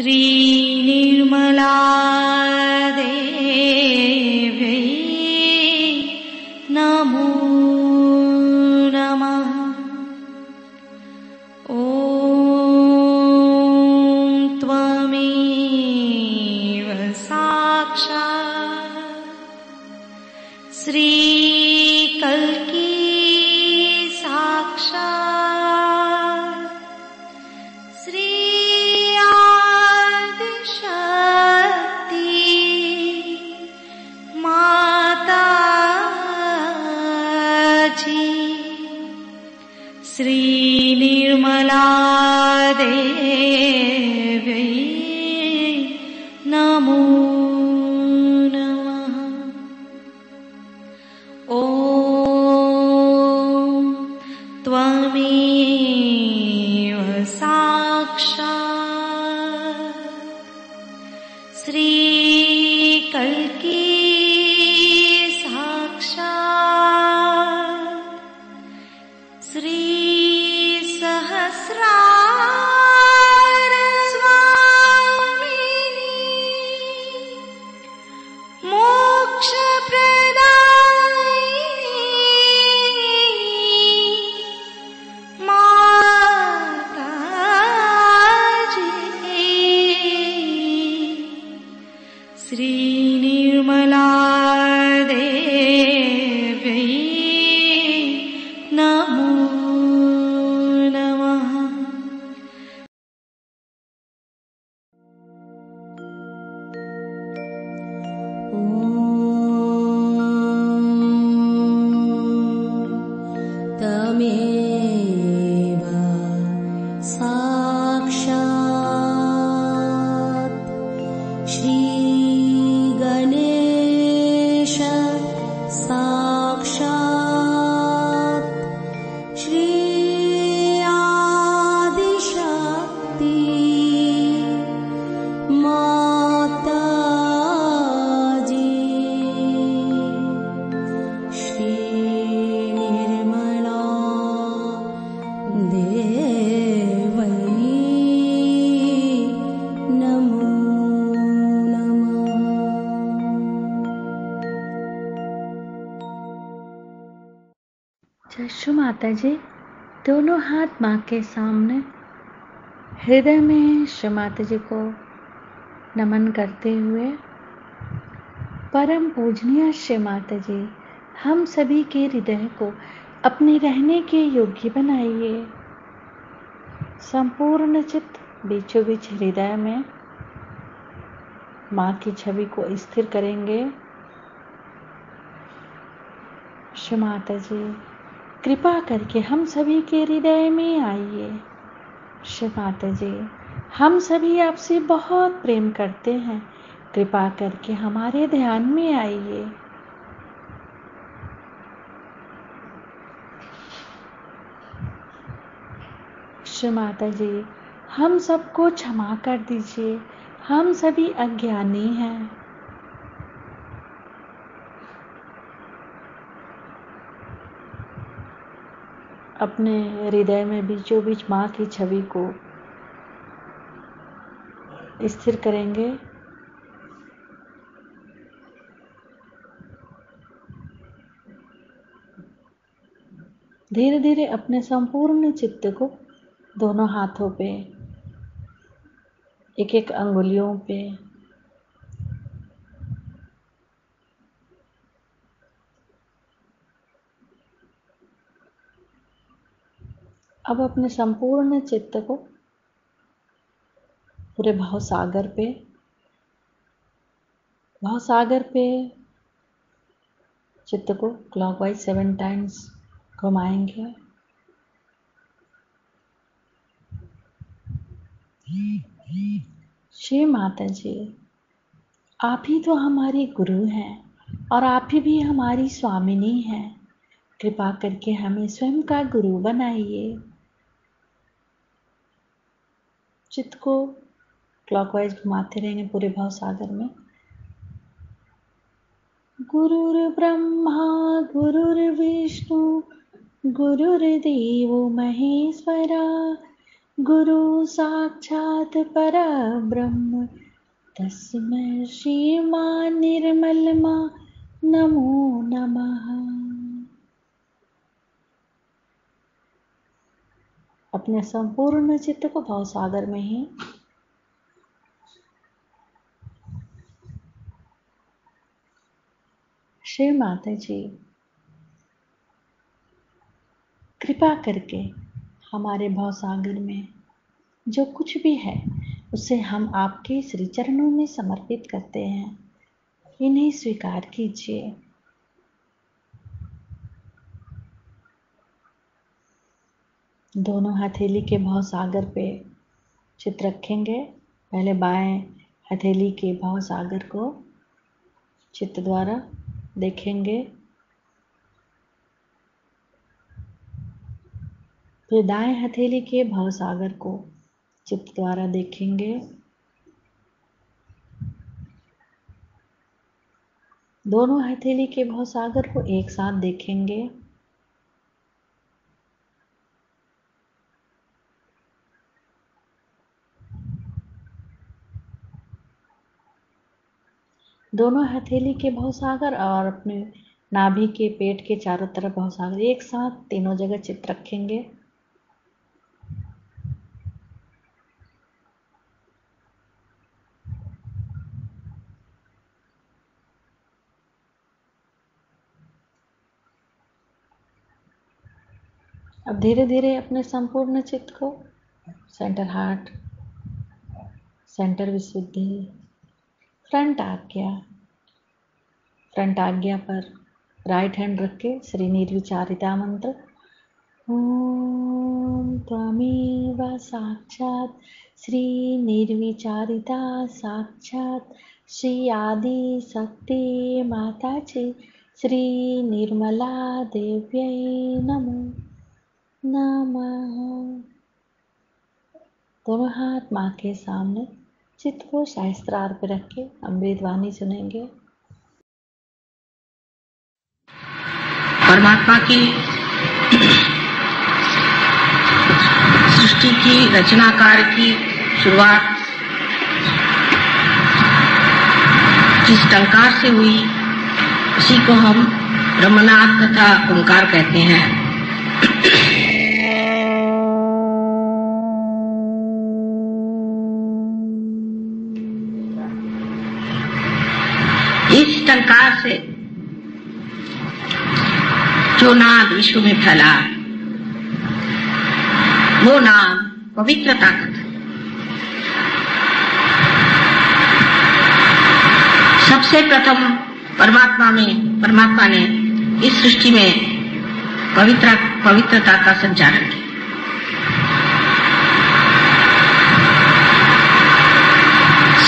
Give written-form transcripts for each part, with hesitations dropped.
श्रीनिर्मला देव्यै नमो नमः। ॐ त्वमेव साक्षात् श्रीकल्की साक्षात् श्री आदिशक्ति माताजी श्रीनिर्मला देव्यै नमो नमः। ॐ त्वमेव साक्षात् श्रीकल्की साक्षात् श्रीसहस्रार स्वामिनी मोक्षप्रदायिनी माताजी श्रीनिर्मला देव्यै नमो नमः। तमेव साक्षात् श्रीगणेश साक्षात् श्री आदिशक्ति माताजी श्रीनिर्मला देवै नमो नमः। जशु माता जी दोनों हाथ माँ के सामने हृदय में श्री माता जी को नमन करते हुए, परम पूजनीय श्री माता जी हम सभी के हृदय को अपने रहने के योग्य बनाइए। संपूर्ण चित्त बीचों बीच हृदय में माँ की छवि को स्थिर करेंगे। श्री माता जी कृपा करके हम सभी के हृदय में आइए। श्री माता जी हम सभी आपसे बहुत प्रेम करते हैं, कृपा करके हमारे ध्यान में आइए। श्री माता जी हम सबको क्षमा कर दीजिए, हम सभी अज्ञानी हैं। अपने हृदय में बीचों बीच माँ की छवि को स्थिर करेंगे। धीरे धीरे अपने संपूर्ण चित्त को दोनों हाथों पे, एक एक अंगुलियों पे अब अपने संपूर्ण चित्त को पूरे भवसागर पे चित्त को क्लॉकवाइज 7 टाइम्स घुमाएंगे। श्री माता जी आप ही तो हमारी गुरु हैं और आप ही भी हमारी स्वामिनी हैं। कृपा करके हमें स्वयं का गुरु बनाइए। चित्त को क्लॉकवाइज घुमाते रहेंगे पूरे भवसागर में। गुरुर्ब्रह्मा गुरुर्विष्णु गुरुर्देवो महेश्वरा गुरु साक्षात् परब्रह्म तस्मै श्रीमान निर्मलमा नमो नमः। अपने संपूर्ण चित्त को भाव सागर में ही श्री माता जी कृपा करके हमारे भाव सागर में जो कुछ भी है उसे हम आपके श्री चरणों में समर्पित करते हैं। इन्हें स्वीकार कीजिए। दोनों हथेली के भाव सागर पे चित्र रखेंगे। पहले बाएं हथेली के भाव सागर को चित्त द्वारा देखेंगे, फिर दाएं हथेली के भाव सागर को चित्त द्वारा देखेंगे। दोनों हथेली के भाव सागर को एक साथ देखेंगे। दोनों हथेली के भाव सागर और अपने नाभि के पेट के चारों तरफ भाव सागर एक साथ तीनों जगह चित्त रखेंगे। अब धीरे धीरे अपने संपूर्ण चित्त को सेंटर हार्ट, सेंटर विशुद्धि, फ्रंट आज्ञा पर राइट हैंड रख के श्री निर्विचारिता मंत्र ओम त्वमेव साक्षात् श्री निर्विचारिता साक्षात् श्री आदि शक्ति माता जी श्री निर्मला देव्यै नमो नमः। दोनों हाथ माँ के सामने चित्त को सहस्त्रार पे रख के अमृत वाणी सुनेंगे। परमात्मा की सृष्टि की रचना कार्य की शुरुआत जिस टंकार से हुई उसी को हम ब्रह्मनाद तथा ओंकार कहते हैं। इस टंकार से जो नाद विश्व में फैला वो नाम पवित्र ताकत। सबसे प्रथम परमात्मा ने इस सृष्टि में पवित्रता का संचालन किया।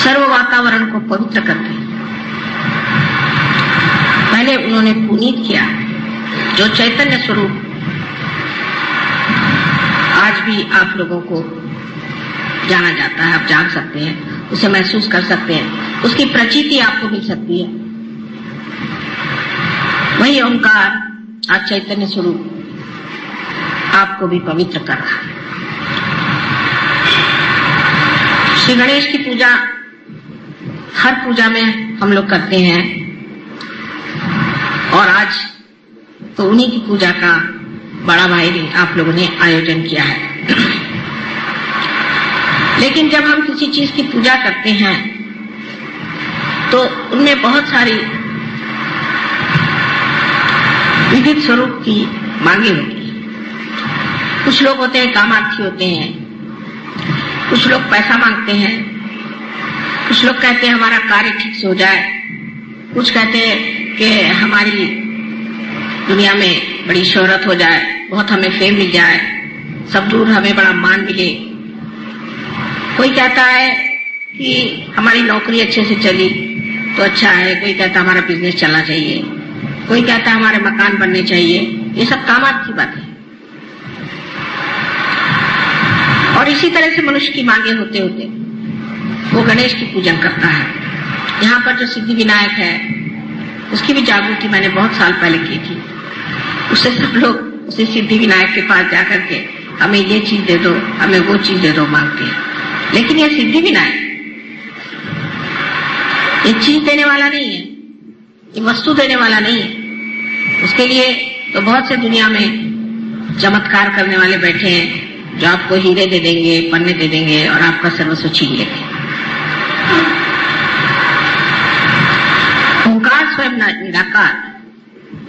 सर्व वातावरण को पवित्र करके पहले उन्होंने पुनीत किया। जो चैतन्य स्वरूप आज भी आप लोगों को जाना जाता है, आप जान सकते हैं, उसे महसूस कर सकते हैं, उसकी प्रचीति आपको मिल सकती है। वही ओंकार आज चैतन्य स्वरूप आपको भी पवित्र कर रहा है। श्री गणेश की पूजा हर पूजा में हम लोग करते हैं और आज तो उन्हीं की पूजा का बड़ा भाई आप लोगों ने आयोजन किया है। लेकिन जब हम किसी चीज की पूजा करते हैं तो उनमें बहुत सारी विविध स्वरूप की मांगे होती हैं। कुछ लोग होते हैं कामार्थी होते हैं, कुछ लोग पैसा मांगते हैं, कुछ लोग कहते हैं हमारा कार्य ठीक से हो जाए, कुछ कहते हैं कि हमारी दुनिया में बड़ी शोहरत हो जाए, बहुत हमें फेम मिल जाए, सब दूर हमें बड़ा मान मिले। कोई कहता है कि हमारी नौकरी अच्छे से चली तो अच्छा है, कोई कहता हमारा बिजनेस चलना चाहिए, कोई कहता हमारे मकान बनने चाहिए। ये सब कामार्थ की बात है। और इसी तरह से मनुष्य की मांगे होते होते वो गणेश की पूजन करता है। यहाँ पर जो सिद्धि विनायक है उसकी भी जागृति मैंने बहुत साल पहले की थी। उससे सब लोग उसे सिद्धि विनायक के पास जाकर के हमें ये चीज दे दो, हमें वो चीज दे दो मांगते हैं, लेकिन ये सिद्धि विनायक, ये चीज देने वाला नहीं है, ये वस्तु देने वाला नहीं है। उसके लिए तो बहुत से दुनिया में चमत्कार करने वाले बैठे हैं जो आपको हीरे दे देंगे, पन्ने दे देंगे और आपका सर्वस्व छीन लेंगे। ओंकार स्वयं निराकार,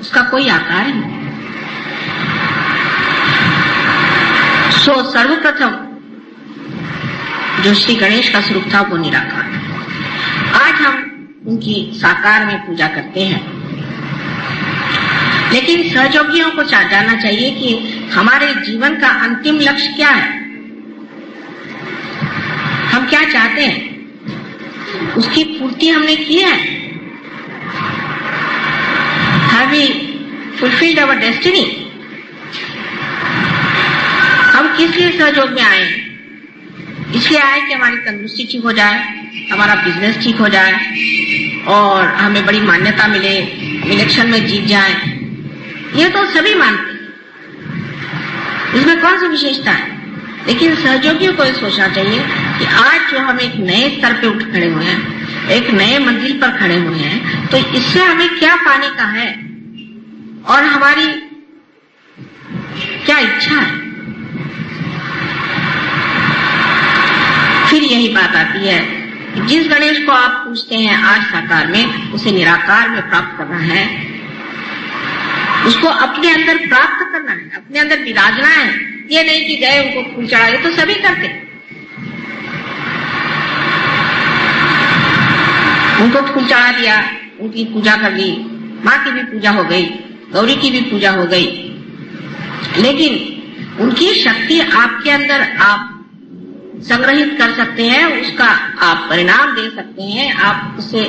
उसका कोई आकार नहीं। सो सर्वप्रथम जो श्री गणेश का स्वरूप था वो निराकार। आज हम उनकी साकार में पूजा करते हैं, लेकिन सहयोगियों को जानना चाहिए कि हमारे जीवन का अंतिम लक्ष्य क्या है, हम क्या चाहते हैं, उसकी पूर्ति हमने की है। Have we fulfilled our destiny? हम किस लिए सहयोग में आए? इसलिए आए कि हमारी तंदुरुस्ती ठीक हो जाए, हमारा बिजनेस ठीक हो जाए और हमें बड़ी मान्यता मिले, इलेक्शन में जीत जाए। ये तो सभी मानते हैं, इसमें कौन सी विशेषता है? लेकिन सहयोगियों को सोचना चाहिए कि आज जो हम एक नए स्तर पे उठ खड़े हुए हैं, एक नए मंजिल पर खड़े हुए हैं, तो इससे हमें क्या पाने का है और हमारी क्या इच्छा है। फिर यही बात आती है कि जिस गणेश को आप पूछते हैं आज साकार में, उसे निराकार में प्राप्त करना है, उसको अपने अंदर प्राप्त करना है, अपने अंदर विराजना है। ये नहीं कि गए उनको फूल चढ़ाए, तो सभी करते, उनको फूल चढ़ा दिया, उनकी पूजा कर ली, माँ की भी पूजा हो गई, गौरी की भी पूजा हो गई, लेकिन उनकी शक्ति आपके अंदर आप संग्रहित कर सकते हैं, उसका आप परिणाम दे सकते हैं। आप उससे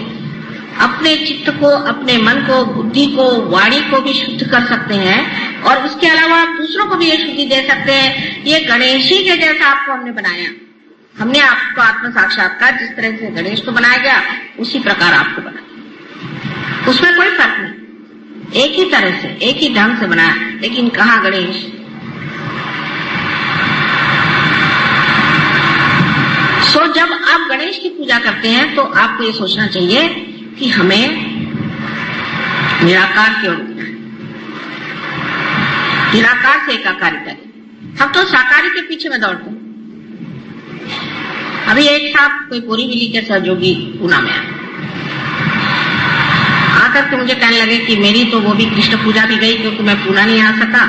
अपने चित्त को, अपने मन को, बुद्धि को, वाणी को भी शुद्ध कर सकते हैं और उसके अलावा आप दूसरों को भी ये शुद्धि दे सकते हैं। ये गणेश ही के जैसा आपको हमने बनाया, हमने आपको आत्म साक्षात्कार जिस तरह से गणेश को बनाया गया उसी प्रकार आपको बनाया, उसमें कोई फर्क नहीं, एक ही तरह से, एक ही ढंग से बनाया। लेकिन कहाँ गणेश? सो जब आप गणेश की पूजा करते हैं तो आपको ये सोचना चाहिए कि हमें निराकार की ओर उठना है, निराकार से एकाकारिता की। हम तो साकारी के पीछे में दौड़ते हैं। अभी एक साहब कोई पूरी मिली के सहयोगी पूना में आकर के मुझे कहने लगे कि मेरी तो वो भी कृष्ण पूजा भी गई क्योंकि मैं पूना नहीं आ सका,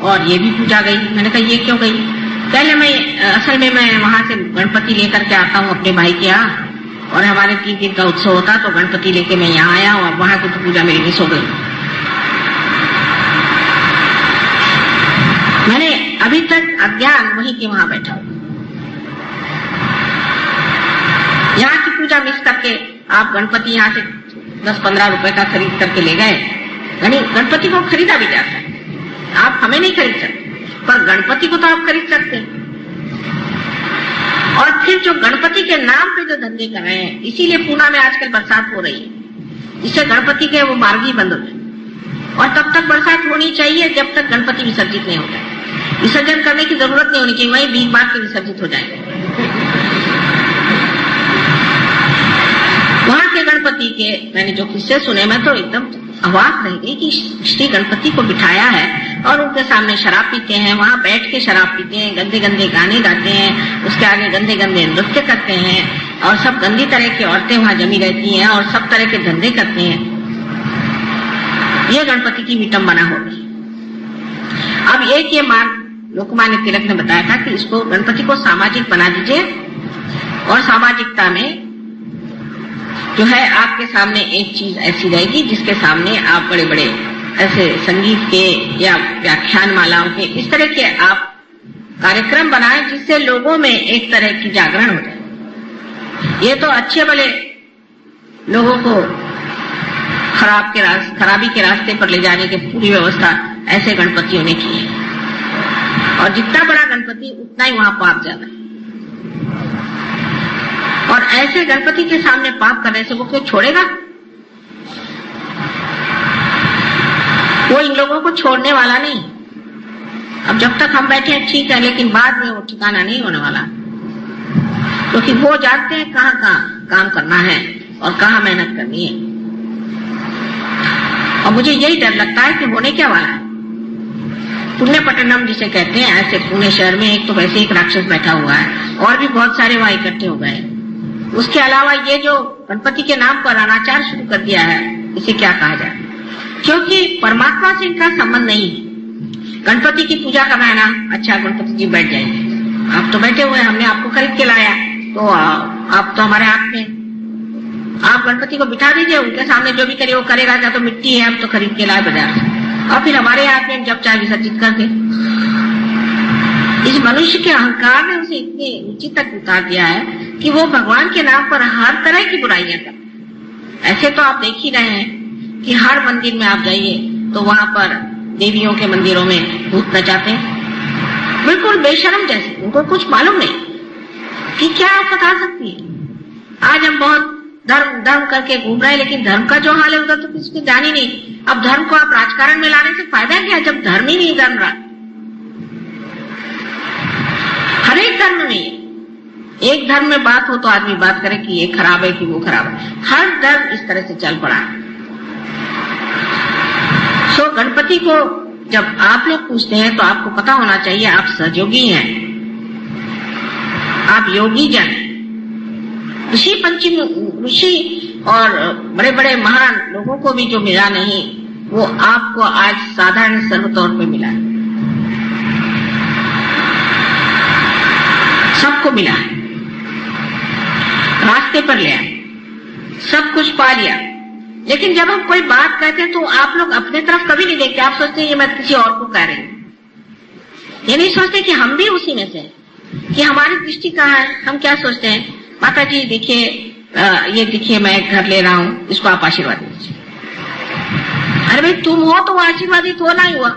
और ये भी पूजा गई। मैंने कहा ये क्यों गई? पहले असल में मैं वहां से गणपति लेकर के आता हूँ अपने भाई के यहाँ, और हमारे 3 दिन का उत्सव होता तो गणपति लेके मैं यहाँ आया हूँ, और वहां की तो पूजा मेरी मिस हो गई। मैंने अभी तक अज्ञान वहीं के वहां बैठा हूँ। यहाँ की पूजा मिस करके आप गणपति यहाँ से 10-15 रुपए का खरीद करके ले गए। गणपति को खरीदा भी जाता है, आप हमें नहीं खरीद सकते, पर गणपति को तो आप खरीद सकते हैं। और फिर जो गणपति के नाम पे जो धंधे कर रहे हैं, इसीलिए पूना में आजकल बरसात हो रही है, जिससे गणपति के वो मार्ग ही बंद हो जाए। और तब तक बरसात होनी चाहिए जब तक गणपति विसर्जित नहीं होता। विसर्जन करने की जरूरत नहीं होनी चाहिए, वहीं भीख मांग के विसर्जित हो जाएंगे। वहां के गणपति के मैंने जो किस्से सुने, मैं तो एकदम अवाक रह गई कि श्री गणपति को बिठाया है और उनके सामने शराब पीते हैं, वहां बैठ के शराब पीते हैं, गंदे गंदे गाने गाते हैं, उसके आगे गंदे गंदे नृत्य करते हैं, और सब गंदी तरह की औरतें वहां जमी रहती हैं और सब तरह के धंधे करते हैं। ये गणपति की विटंबना होगी। अब एक ये मार्ग लोकमान्य तिलक ने बताया था कि इसको गणपति को सामाजिक बना दीजिए, और सामाजिकता में जो है आपके सामने एक चीज ऐसी रहेगी जिसके सामने आप बड़े बड़े ऐसे संगीत के या व्याख्यान मालाओं के इस तरह के आप कार्यक्रम बनाएं जिससे लोगों में एक तरह की जागरण हो जाए। ये तो अच्छे भले लोगों को खराबी के रास्ते पर ले जाने की पूरी व्यवस्था ऐसे गणपतियों ने की है, और जितना बड़ा गणपति उतना ही वहां पाप ज्यादा है। और ऐसे गणपति के सामने पाप करने से वो क्यों छोड़ेगा? वो इन लोगों को छोड़ने वाला नहीं। अब जब तक हम बैठे हैं ठीक है, लेकिन बाद में वो ठिकाना नहीं होने वाला, क्योंकि वो जानते हैं कहाँ कहाँ काम करना है और कहाँ मेहनत करनी है। और मुझे यही डर लगता है कि होने क्या वाला है। पुण्य पट्टनम जिसे कहते हैं, ऐसे पुणे शहर में एक तो वैसे एक राक्षस बैठा हुआ है और भी बहुत सारे वहां इकट्ठे हो गए। उसके अलावा ये जो गणपति के नाम पर अनाचार शुरू कर दिया है, इसे क्या कहा जाए, क्योंकि परमात्मा से इनका संबंध नहीं है। गणपति की पूजा करना है ना, अच्छा गणपति जी बैठ जाएंगे, आप तो बैठे हुए, हमने आपको खरीद के लाया, तो आप तो हमारे हाथ में, आप गणपति को बिठा दीजिए, उनके सामने जो भी करे वो करेगा, क्या तो मिट्टी है, हम तो खरीद के लाए बाजार से, और फिर हमारे हाथ में जब चाहे विसर्जित कर दे। इस मनुष्य के अहंकार ने उसे इतनी ऊंची तक उतार दिया है कि वो भगवान के नाम पर हर तरह की बुराइयां करता। ऐसे तो आप देख ही रहे हैं कि हर मंदिर में आप जाइए तो वहां पर देवियों के मंदिरों में भूत नचाते हैं, बिल्कुल बेशर्म जैसे, उनको कुछ मालूम नहीं कि क्या आफत आ सकती है। आज हम बहुत धर्म धर्म करके घूम रहे हैं, लेकिन धर्म का जो हाल है उधर तो किसी को ध्यान ही नहीं। अब धर्म को आप राजकारण में लाने से फायदा क्या, जब धर्म ही नहीं धर्म रहा। हर एक धर्म में, एक धर्म में बात हो तो आदमी बात करे कि ये खराब है कि वो खराब है, हर धर्म इस तरह से चल पड़ा। सो गणपति को जब आप लोग पूछते हैं तो आपको पता होना चाहिए आप सहयोगी हैं, आप योगी जन। ऋषि पंचमी, ऋषि और बड़े बड़े महान लोगों को भी जो मिला नहीं, वो आपको आज साधारण सर्व तौर पे मिला है, सबको मिला है, रास्ते पर ले आए, सब कुछ पा लिया। लेकिन जब हम कोई बात कहते हैं तो आप लोग अपने तरफ कभी नहीं देखते, आप सोचते हैं ये मैं किसी और को कह रही हूँ, ये नहीं सोचते कि हम भी उसी में से हैं, कि हमारी दृष्टि कहाँ है। हम क्या सोचते हैं, माता जी देखिए, ये देखिए मैं घर ले रहा हूँ, इसको आप आशीर्वाद दीजिए। अरे भाई तुम हो तो वो आशीर्वादित होना ही हुआ।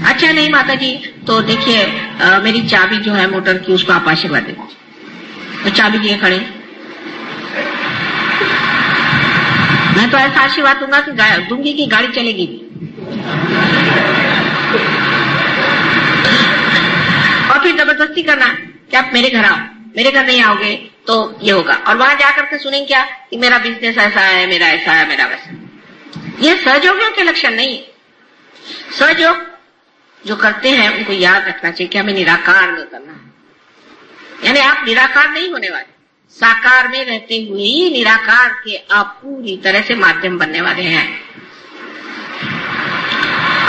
अच्छा नहीं माता जी, तो देखिए मेरी चाबी जो है मोटर की, उसको आप आशीर्वाद दे दीजिए। तो चाबी दिए खड़े, मैं तो ऐसा आशीर्वाद दूंगी कि गाड़ी चलेगी। और फिर जबरदस्ती करना कि आप मेरे घर आओ, मेरे घर नहीं आओगे तो ये होगा, और वहां जाकर के सुनेंगे क्या कि मेरा बिजनेस ऐसा है, मेरा ऐसा है, मेरा वैसा। ये सहयोगियों के लक्षण नहीं है। सहयोग जो करते हैं उनको याद रखना चाहिए कि हमें निराकार में करना है, यानी आप निराकार नहीं होने वाले, साकार में रहते हुए ही निराकार के आप पूरी तरह से माध्यम बनने वाले हैं।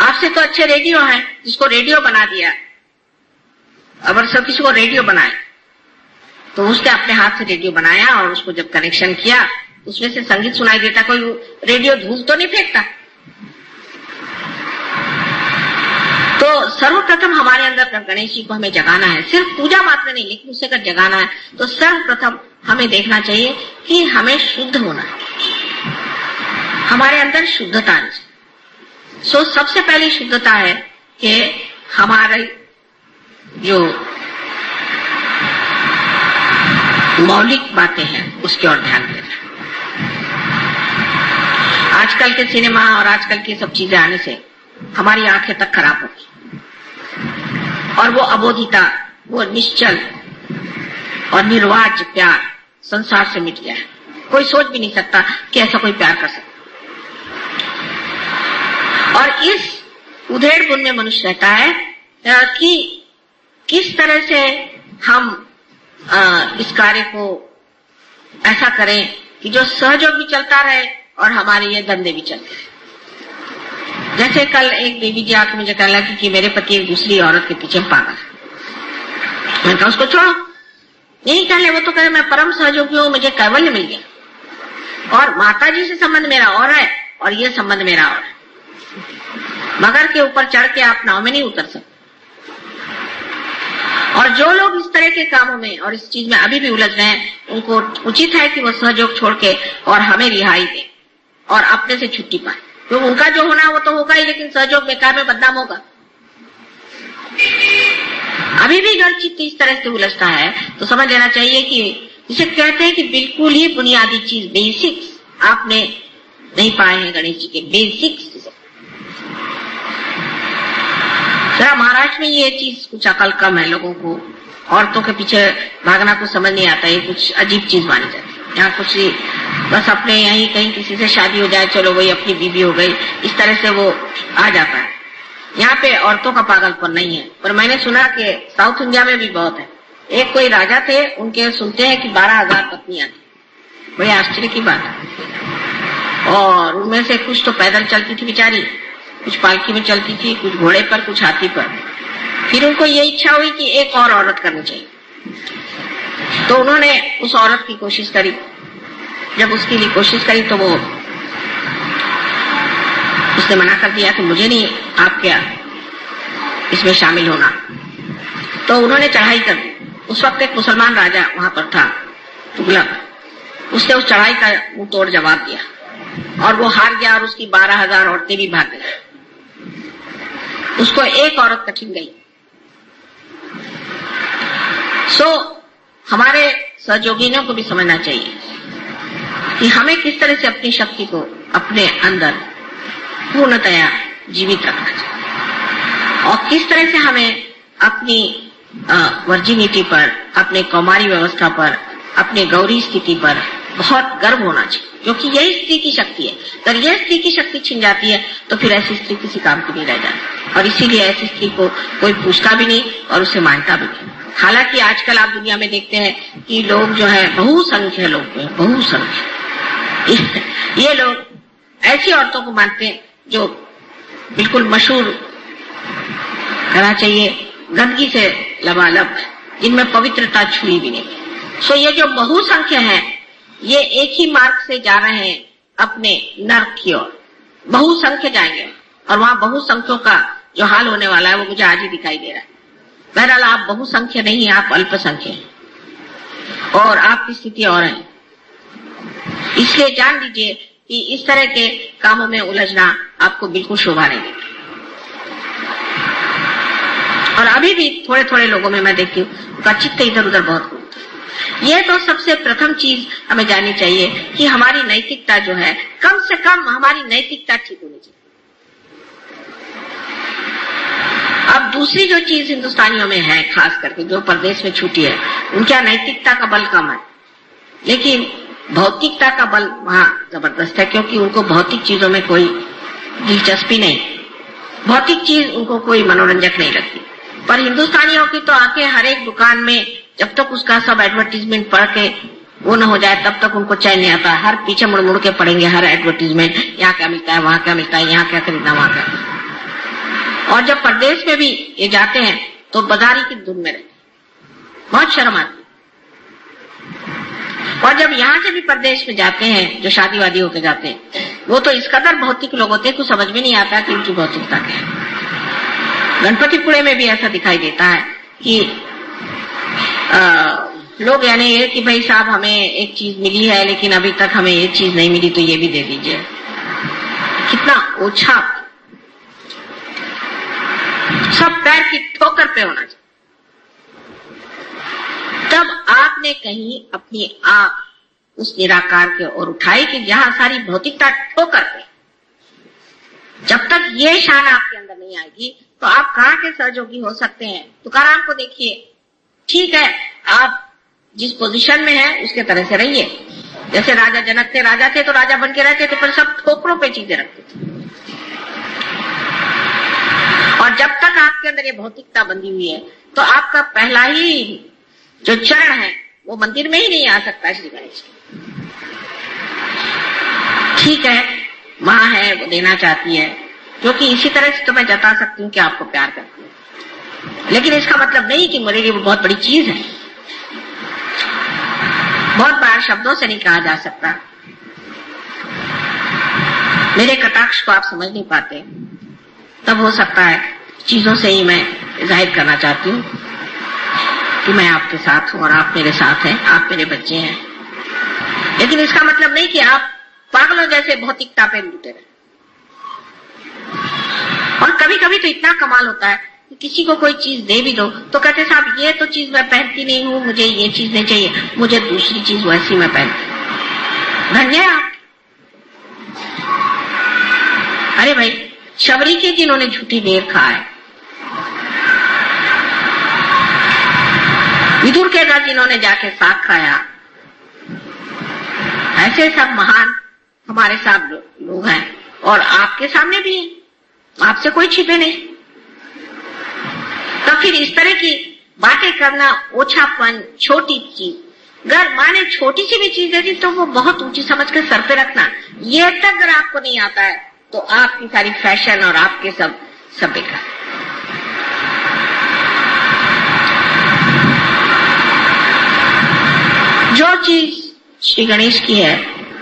आपसे तो अच्छे रेडियो हैं, जिसको रेडियो बना दिया, अगर सब किसी को रेडियो बनाए तो उसने अपने हाथ से रेडियो बनाया और उसको जब कनेक्शन किया उसमें से संगीत सुनाई देता। कोई रेडियो धूल तो नहीं फेंकता। तो सर्वप्रथम हमारे अंदर गणेश जी को हमें जगाना है, सिर्फ पूजा मात्र नहीं, लेकिन उसे अगर जगाना है तो सर्वप्रथम हमें देखना चाहिए कि हमें शुद्ध होना है, हमारे अंदर शुद्धता आनी चाहिए। सो सबसे पहली शुद्धता है कि हमारे जो मौलिक बातें हैं उसकी ओर ध्यान देना। आजकल के सिनेमा और आजकल की सब चीजें आने से हमारी आंखें तक खराब होगी और वो अबोधिता, वो निश्चल और निर्वाज प्यार संसार से मिट गया है। कोई सोच भी नहीं सकता कि ऐसा कोई प्यार कर सकता। और इस उधेड़ बुन में मनुष्य रहता है कि किस तरह से हम इस कार्य को ऐसा करें कि जो सहयोग भी चलता रहे और हमारे ये धंधे भी चलते रहे। जैसे कल एक देवी जी आके मुझे कहने लगी कि मेरे पति एक दूसरी औरत के पीछे पागल है। मैंने कहा उसको छोड़ो, यही कह ले, वो तो कहे मैं परम सहयोगी हूँ, मुझे कैवल्य मिल गया और माता जी से संबंध मेरा और है और ये संबंध मेरा और है। मगर के ऊपर चढ़ के आप नाव में नहीं उतर सकते। और जो लोग इस तरह के कामों में और इस चीज में अभी भी उलझ रहे हैं, उनको उचित है कि वो सहयोग छोड़ के और हमें रिहाई दे और अपने से छुट्टी पाए। तो उनका जो होना है वो तो होगा ही, लेकिन सहयोग बेकार में बदनाम होगा। अभी भी घर चित्त इस तरह से उलझता है तो समझ लेना चाहिए कि जिसे कहते हैं कि बिल्कुल ही बुनियादी चीज, बेसिक्स आपने नहीं पाए हैं गणेश जी के बेसिक्स। जरा महाराष्ट्र में ये चीज कुछ अकल कम है लोगों को, औरतों के पीछे भागना कुछ समझ नहीं आता, ये कुछ अजीब चीज मानी जाती है। यहाँ कुछ बस अपने यहीं कहीं किसी से शादी हो जाए, चलो वही अपनी बीवी हो गई, इस तरह से वो आ जाता है। यहाँ पे औरतों का पागलपन नहीं है। पर मैंने सुना कि साउथ इंडिया में भी बहुत है। एक कोई राजा थे, उनके सुनते हैं कि 12,000 पत्नियां थी। बड़े आश्चर्य की बात है। और उनमें से कुछ तो पैदल चलती थी बेचारी, कुछ पालकी में चलती थी, कुछ घोड़े पर, कुछ हाथी पर। फिर उनको ये इच्छा हुई कि एक और औरत करनी चाहिए, तो उन्होंने उस औरत की कोशिश करी। जब उसके लिए कोशिश करी तो वो उसने मना कर दिया कि मुझे नहीं आप क्या इसमें शामिल होना। तो उन्होंने चढ़ाई कर दी। उस वक्त एक मुसलमान राजा वहां पर था, तुगलक। उसने उस चढ़ाई का मुंह तोड़ जवाब दिया और वो हार गया और उसकी 12,000 औरतें भी भाग गई। उसको एक औरत कठिन गई। हमारे सहयोगियों को भी समझना चाहिए कि हमें किस तरह से अपनी शक्ति को अपने अंदर पूर्णतया जीवित रखना चाहिए और किस तरह से हमें अपनी वर्जिनिटी पर, अपने कौमारी व्यवस्था पर, अपने गौरी स्थिति पर बहुत गर्व होना चाहिए, क्योंकि यही स्त्री की शक्ति है। अगर यह स्त्री की शक्ति छिन जाती है तो फिर ऐसी स्त्री किसी काम की नहीं रह जाती और इसीलिए ऐसी स्त्री को कोई पूछता भी नहीं और उसे मानता भी नहीं। हालांकि आजकल आप दुनिया में देखते हैं कि लोग जो है बहुसंख्य लोग हैं, बहुसंख्य ये लोग ऐसी औरतों को मानते हैं जो बिल्कुल मशहूर कहना चाहिए गंदगी से लबालब, जिनमें पवित्रता छुई भी नहीं। ये जो बहुसंख्य है ये एक ही मार्ग से जा रहे हैं अपने नर्क की ओर। बहुसंख्य जाएंगे और वहां बहुसंख्यों का जो हाल होने वाला है वो मुझे आज ही दिखाई दे रहा है। बहरहाल आप बहुसंख्य नहीं, आप अल्पसंख्य हैं और आपकी स्थिति और है। इसलिए जान लीजिए कि इस तरह के कामों में उलझना आपको बिल्कुल शोभा नहीं देती। और अभी भी थोड़े थोड़े लोगों में मैं देखती हूँ उनका चित्त इधर उधर बहुत घूमता है। यह तो सबसे प्रथम चीज हमें जाननी चाहिए कि हमारी नैतिकता जो है, कम से कम हमारी नैतिकता ठीक होनी चाहिए। अब दूसरी जो चीज हिंदुस्तानियों में है, खास करके जो प्रदेश में छूटी है, उनका नैतिकता का बल कम है, लेकिन भौतिकता का बल वहां जबरदस्त है, क्योंकि उनको भौतिक चीजों में कोई दिलचस्पी नहीं, भौतिक चीज उनको कोई मनोरंजक नहीं लगती। पर हिंदुस्तानियों की तो आके हर एक दुकान में जब तक उसका सब एडवर्टीजमेंट पढ़ के वो न हो जाए तब तक उनको चैन नहीं आता। हर पीछे मुड़ मुड़ के पढ़ेंगे हर एडवर्टीजमेंट, यहाँ क्या मिलता है, वहां क्या मिलता है, यहाँ क्या खरीदना, वहां क्या। और जब प्रदेश में भी ये जाते हैं तो बाजारी की धुन में रहते, बहुत शर्म आती। और जब यहाँ से भी प्रदेश में जाते हैं, जो शादी वादी होके जाते हैं, वो तो इस कदर भौतिक लोग होते हैं कुछ समझ में नहीं आता कि उनकी भौतिकता क्या है। गणपतिपुणे में भी ऐसा दिखाई देता है कि लोग यानी ये कि भाई साहब हमें एक चीज मिली है लेकिन अभी तक हमें ये चीज नहीं मिली तो ये भी दे दीजिए। कितना ओछा, सब पैर की ठोकर पे होना चाहिए। तब आपने कहीं अपनी आंख उस निराकार के ओर उठाई कि जहां सारी भौतिकता ठोकर पे। जब तक ये शान आपके अंदर नहीं आएगी तो आप कहां के सहयोगी हो सकते हैं। तुकाराम को देखिए, ठीक है आप जिस पोजीशन में हैं उसके तरह से रहिए। जैसे राजा जनक थे, राजा थे तो राजा बन के रहते थे, पर सब ठोकरों पे चीजें रखते थे। और जब तक आपके अंदर ये भौतिकता बंधी हुई है तो आपका पहला ही जो चरण है वो मंदिर में ही नहीं आ सकता। श्री गणेश ठीक है माँ है, वो देना चाहती है, क्योंकि इसी तरह से तो मैं जता सकती हूँ कि आपको प्यार करती हूँ, लेकिन इसका मतलब नहीं कि मेरे लिए वो बहुत बड़ी चीज है। बहुत बार शब्दों से नहीं कहा जा सकता। मेरे कटाक्ष को आप समझ नहीं पाते, तब हो सकता है चीजों से ही मैं जाहिर करना चाहती हूँ कि मैं आपके साथ हूँ और आप मेरे साथ हैं, आप मेरे बच्चे हैं। लेकिन इसका मतलब नहीं कि आप पागलों जैसे भौतिकता पे लूटे रहे। और कभी कभी तो इतना कमाल होता है कि किसी को कोई चीज दे भी दो तो कहते साहब ये तो चीज मैं पहनती नहीं हूँ, मुझे ये चीज नहीं चाहिए, मुझे दूसरी चीज वैसी मैं पहनती। धन्य आप। अरे भाई शबरी के जिन्होंने झूठी बेर खाए विदुर के घर जिन्होंने जाके साग खाया, ऐसे सब महान हमारे साथ लोग हैं और आपके सामने भी हैं, आपसे कोई छिपे नहीं। तो फिर इस तरह की बातें करना, ओछापन, छोटी चीज, अगर माने छोटी सी भी चीज है तो वो बहुत ऊंची समझ के सर पे रखना, ये तक अगर आपको नहीं आता है तो आपकी सारी फैशन और आपके सब बेकार। जो चीज श्री गणेश की है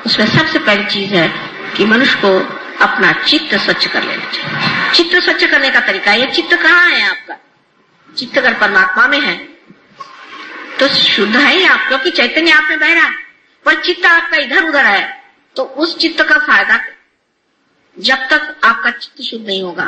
उसमें सबसे पहली चीज है कि मनुष्य को अपना चित्त स्वच्छ कर लेना चाहिए। चित्त स्वच्छ करने का तरीका, ये चित्त कहाँ है आपका? चित्त अगर परमात्मा में है तो शुद्ध है ही आप, क्योंकि चैतन्य आप में बह रहा है। पर चित्त आपका इधर उधर है तो उस चित्त का फायदा, जब तक आपका चित्त शुद्ध नहीं होगा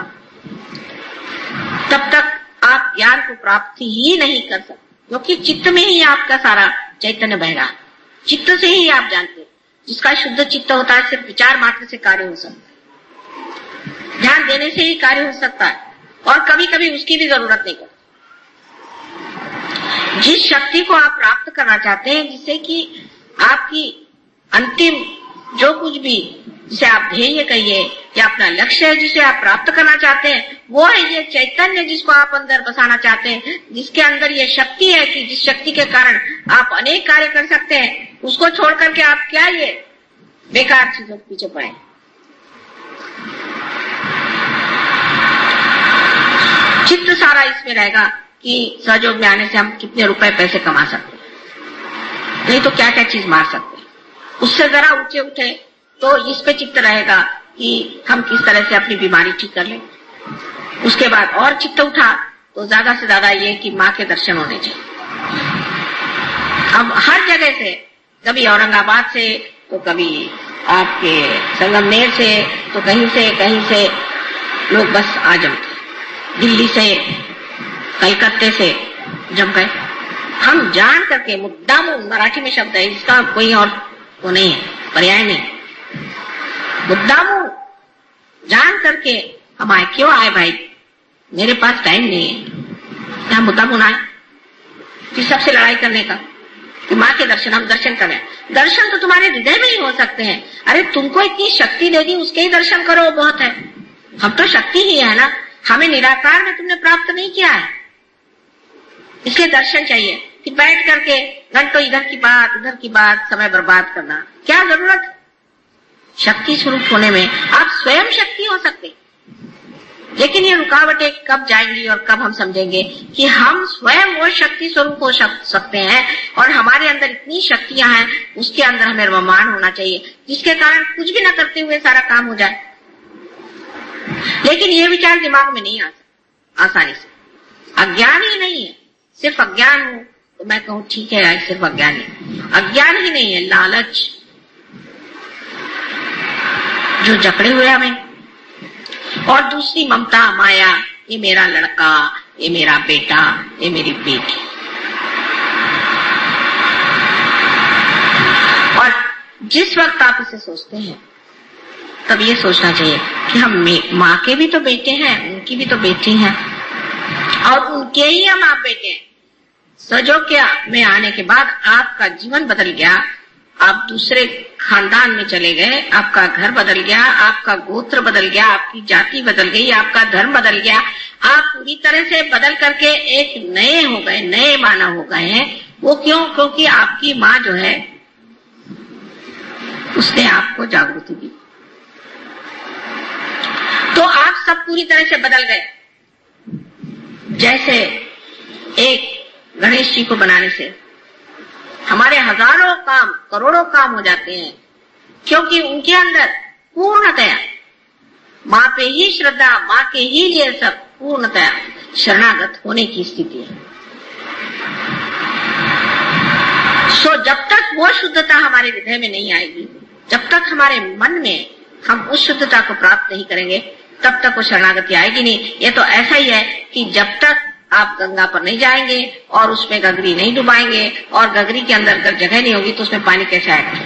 तब तक आप ज्ञान को प्राप्त ही नहीं कर सकते, क्योंकि चित्त में ही आपका सारा चैतन्य बह रहा है। चित्त से ही आप जानते हैं। जिसका शुद्ध चित्त होता है सिर्फ विचार मात्र से कार्य हो सकता है, ध्यान देने से ही कार्य हो सकता है, और कभी कभी उसकी भी जरूरत नहीं पड़ती। जिस शक्ति को आप प्राप्त करना चाहते हैं, जिससे कि आपकी अंतिम जो कुछ भी, जिसे आप ध्येय कहिए या अपना लक्ष्य है जिसे आप प्राप्त करना चाहते हैं, वो है ये चैतन्य जिसको आप अंदर बसाना चाहते हैं, जिसके अंदर ये शक्ति है कि जिस शक्ति के कारण आप अनेक कार्य कर सकते हैं। उसको छोड़ करके आप क्या ये बेकार चीजों के पीछे पड़े। चित्त सारा इसमें रहेगा कि सहयोग में आने से हम कितने रुपए पैसे कमा सकते हैं, नहीं तो क्या क्या चीज मार सकते हैं। उससे जरा ऊंचे उठे तो इस पे चित्त रहेगा कि हम किस तरह से अपनी बीमारी ठीक कर लें। उसके बाद और चित्त उठा तो ज्यादा से ज्यादा ये कि माँ के दर्शन होने चाहिए। अब हर जगह से, कभी औरंगाबाद से तो कभी आपके संगमनेर से तो कहीं से लोग बस आ जमते, दिल्ली से, कलकत्ते से जम गए। हम जान करके, मुद्दामू मराठी में शब्द है, इसका कोई और वो नहीं है, पर्याय नहीं, मुद्दामू जान करके हम आए। क्यों आए भाई? मेरे पास टाइम नहीं है, यहाँ मुद्दामू आए कि सबसे लड़ाई करने का, कि माँ के दर्शन, हम दर्शन करें। दर्शन तो तुम्हारे हृदय में ही हो सकते हैं। अरे तुमको इतनी शक्ति दे दी, उसके ही दर्शन करो, बहुत है। हम तो शक्ति ही है ना, हमें निराकार में तुमने प्राप्त नहीं किया है, इसलिए दर्शन चाहिए। फिर बैठ करके घंटों इधर की बात उधर की बात, समय बर्बाद करना क्या जरूरत? शक्ति स्वरूप होने में आप स्वयं शक्ति हो सकते, लेकिन ये रुकावटें कब जाएंगी और कब हम समझेंगे कि हम स्वयं वो शक्ति स्वरूप हो सकते हैं और हमारे अंदर इतनी शक्तियां हैं, उसके अंदर हमें रमान होना चाहिए, जिसके कारण कुछ भी न करते हुए सारा काम हो जाए। लेकिन ये विचार दिमाग में नहीं आ सकता आसानी से। अज्ञान ही नहीं है, सिर्फ अज्ञान हो तो मैं कहूँ ठीक है, सिर्फ अज्ञान ही, अज्ञान ही नहीं है, लालच जो जकड़े हुए हमें, और दूसरी ममता, माया, ये मेरा लड़का, ये मेरा बेटा, ये मेरी बेटी। और जिस वक्त आप इसे सोचते हैं तब ये सोचना चाहिए कि हम माँ के भी तो बेटे हैं, उनकी भी तो बेटी हैं, और उनके ही हम आप बेटे हैं। सहयोग में आने के बाद आपका जीवन बदल गया, आप दूसरे खानदान में चले गए, आपका घर बदल गया, आपका गोत्र बदल गया, आपकी जाति बदल गई, आपका धर्म बदल गया, आप पूरी तरह से बदल करके एक नए हो गए, नए मानव हो गए हैं। वो क्यों? क्योंकि आपकी माँ जो है उसने आपको जागृति दी, तो आप सब पूरी तरह से बदल गए। जैसे एक गणेश जी को बनाने से हमारे हजारों काम, करोड़ों काम हो जाते हैं, क्योंकि उनके अंदर पूर्णतया माँ पे ही श्रद्धा, माँ के ही लिए सब पूर्णतया शरणागत होने की स्थिति है। सो जब तक वो शुद्धता हमारे हृदय में नहीं आएगी, जब तक हमारे मन में हम उस शुद्धता को प्राप्त नहीं करेंगे, तब तक वो शरणागति आएगी नहीं। ये तो ऐसा ही है कि जब तक आप गंगा पर नहीं जाएंगे और उसमें गगरी नहीं डुबाएंगे, और गगरी के अंदर अगर जगह नहीं होगी तो उसमें पानी कैसे आएगा?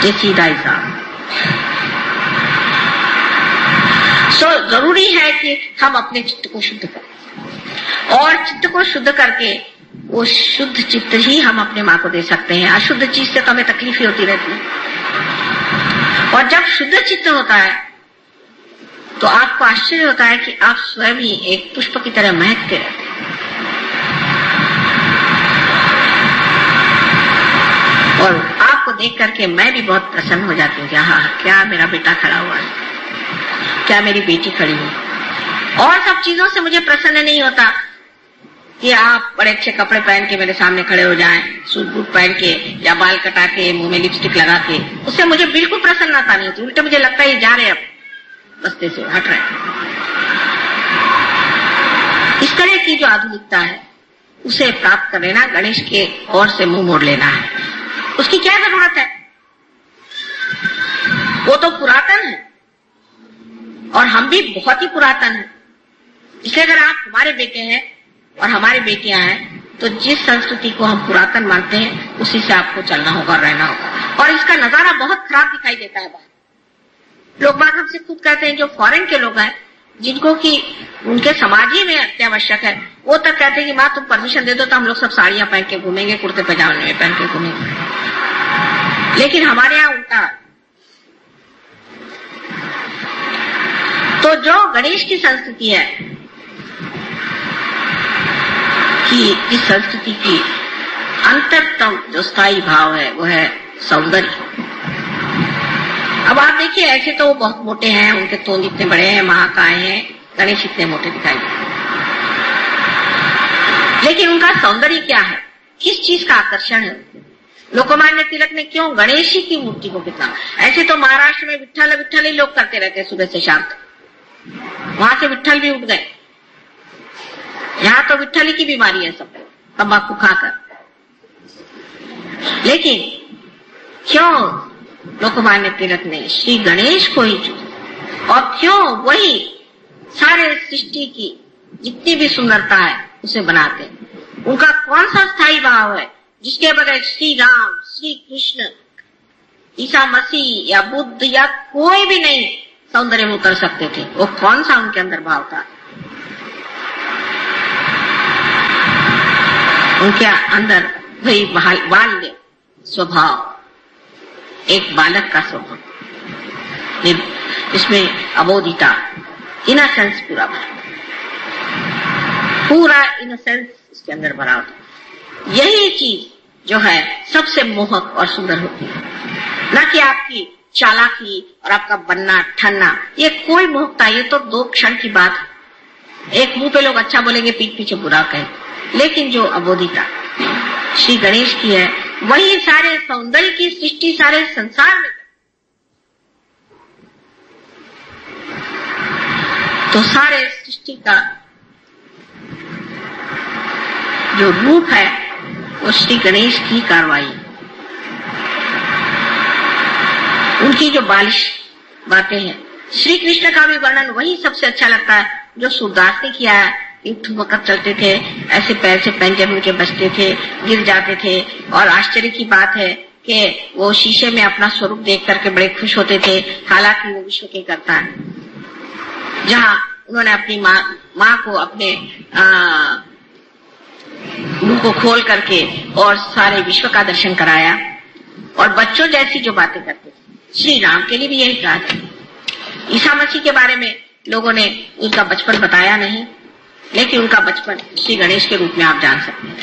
ये सीधा हिसाब। सो जरूरी है कि हम अपने चित्त को शुद्ध करें, और चित्त को शुद्ध करके वो शुद्ध चित्त ही हम अपने माँ को दे सकते हैं। अशुद्ध चीज से तो हमें तकलीफ ही होती रहती है। और जब शुद्ध चित्त होता है तो आपको आश्चर्य होता है कि आप स्वयं ही एक पुष्प की तरह महकते रहते हैं। और आपको देख करके मैं भी बहुत प्रसन्न हो जाती हूँ कि हाँ, क्या मेरा बेटा खड़ा हुआ है, क्या मेरी बेटी खड़ी है। और सब चीजों से मुझे प्रसन्न नहीं होता कि आप बड़े अच्छे कपड़े पहन के मेरे सामने खड़े हो जाएं, सूट बूट पहन के या बाल कटा के मुंह में लिपस्टिक लगा के, उससे मुझे बिल्कुल प्रसन्नता नहीं होती। उल्टे मुझे लगता है ये जा रहे अब बस्ते से हट रहे। इस तरह की जो आधुनिकता है उसे प्राप्त कर लेना, गणेश के ओर से मुंह मोड़ लेना है। उसकी क्या जरूरत है? वो तो पुरातन है और हम भी बहुत ही पुरातन है। इसलिए अगर आप हमारे बेटे हैं और हमारी बेटियां हैं तो जिस संस्कृति को हम पुरातन मानते हैं उसी से आपको चलना होगा और रहना होगा। और इसका नजारा बहुत खराब दिखाई देता है बाहर। लोग बात हमसे खुद कहते हैं, जो फॉरेन के लोग हैं जिनको कि उनके समाज ही में अत्यावश्यक है, वो तक कहते हैं कि माँ तुम परमिशन दे दो तो हम लोग सब साड़ियां पहन के घूमेंगे, कुर्ते पजामे में पहन के घूमेंगे। लेकिन हमारे यहाँ उल्टा। तो जो गणेश की संस्कृति है कि इस संस्कृति की अंतरतम जो स्थायी भाव है वो है सौंदर्य। अब आप देखिए, ऐसे तो वो बहुत मोटे हैं, उनके तोंद इतने बड़े हैं, महाकाय हैं, गणेश इतने मोटे दिखाई देते हैं, लेकिन उनका सौंदर्य क्या है, किस चीज का आकर्षण है? लोकमान्य तिलक ने क्यों गणेश जी की मूर्ति को कितना, ऐसे तो महाराष्ट्र में विट्ठल विट्ठल ही लोग करते रहते हैं सुबह से शाम तक, वहां से विट्ठल भी उठ गए। यहाँ तो विट्ठल की बीमारी है सब तंबाकू खाकर। लेकिन क्यों लोकमान्य तिलक ने श्री गणेश को ही चुना, और क्यों वही सारे सृष्टि की जितनी भी सुंदरता है उसे बनाते? उनका कौन सा स्थायी भाव है जिसके बगैर श्री राम, श्री कृष्ण, ईसा मसीह या बुद्ध या कोई भी नहीं सौंदर्य में उतर सकते थे? वो कौन सा उनके अंदर भाव था? उनके अंदर वही बाल्य स्वभाव, एक बालक का स्वभाव, इसमें अबोधिता, इनोसेंस पूरा इनोसेंस इसके अंदर भरा होता। यही चीज जो है सबसे मोहक और सुंदर होती है, न कि आपकी चालाकी और आपका बनना ठन्ना। ये कोई मोहकता, ये तो 2 क्षण की बात है। एक मुंह पे लोग अच्छा बोलेंगे, पीठ पीछे बुरा कहें। लेकिन जो अबोधिता श्री गणेश की है वही सारे सौंदर्य की सृष्टि सारे संसार में। तो सारे सृष्टि का जो रूप है वो श्री गणेश की कार्रवाई, उनकी जो बालिश बातें हैं। श्री कृष्ण का भी वर्णन वही सबसे अच्छा लगता है जो सूरदास ने किया है। ठुमकत चलते थे, ऐसे पैर से पंजन उनके बचते थे, गिर जाते थे, और आश्चर्य की बात है कि वो शीशे में अपना स्वरूप देख करके बड़े खुश होते थे, हालांकि वो विश्व के करता है। जहाँ उन्होंने अपनी माँ को अपने मुंह को खोल करके और सारे विश्व का दर्शन कराया, और बच्चों जैसी जो बातें करते थे। श्री राम के लिए भी यही कहा था। ईसा मसीह के बारे में लोगों ने उनका बचपन बताया नहीं, लेकिन उनका बचपन श्री गणेश के रूप में आप जान सकते हैं।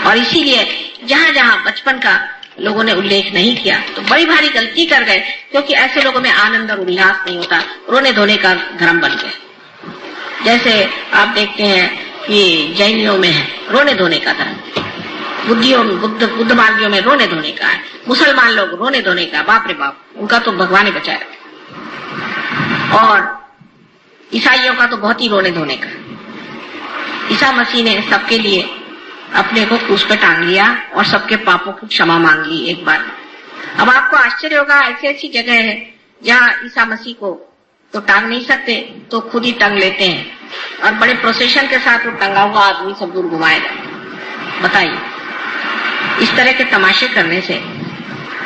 और इसीलिए जहां जहां बचपन का लोगों ने उल्लेख नहीं किया तो बड़ी भारी गलती कर गए, क्योंकि ऐसे लोगों में आनंद और उल्लास नहीं होता, रोने धोने का धर्म बन गया। जैसे आप देखते हैं कि जैनियों में है रोने धोने का धर्म, बुद्ध मार्गियों में रोने धोने का है, मुसलमान लोग रोने धोने का, बाप रे बाप, उनका तो भगवान ही बचाए रखे। और ईसाइयों का तो बहुत ही रोने धोने का। ईसा मसीह ने सबके लिए अपने को क्रूस पे टांग लिया और सबके पापों की क्षमा मांग ली एक बार। अब आपको आश्चर्य होगा, ऐसी ऐसी जगह है जहाँ ईसा मसीह को तो टांग नहीं सकते तो खुद ही टांग लेते हैं, और बड़े प्रोसेशन के साथ वो टंगा हुआ आदमी सब दूर घुमाएगा। बताइए, इस तरह के तमाशे करने से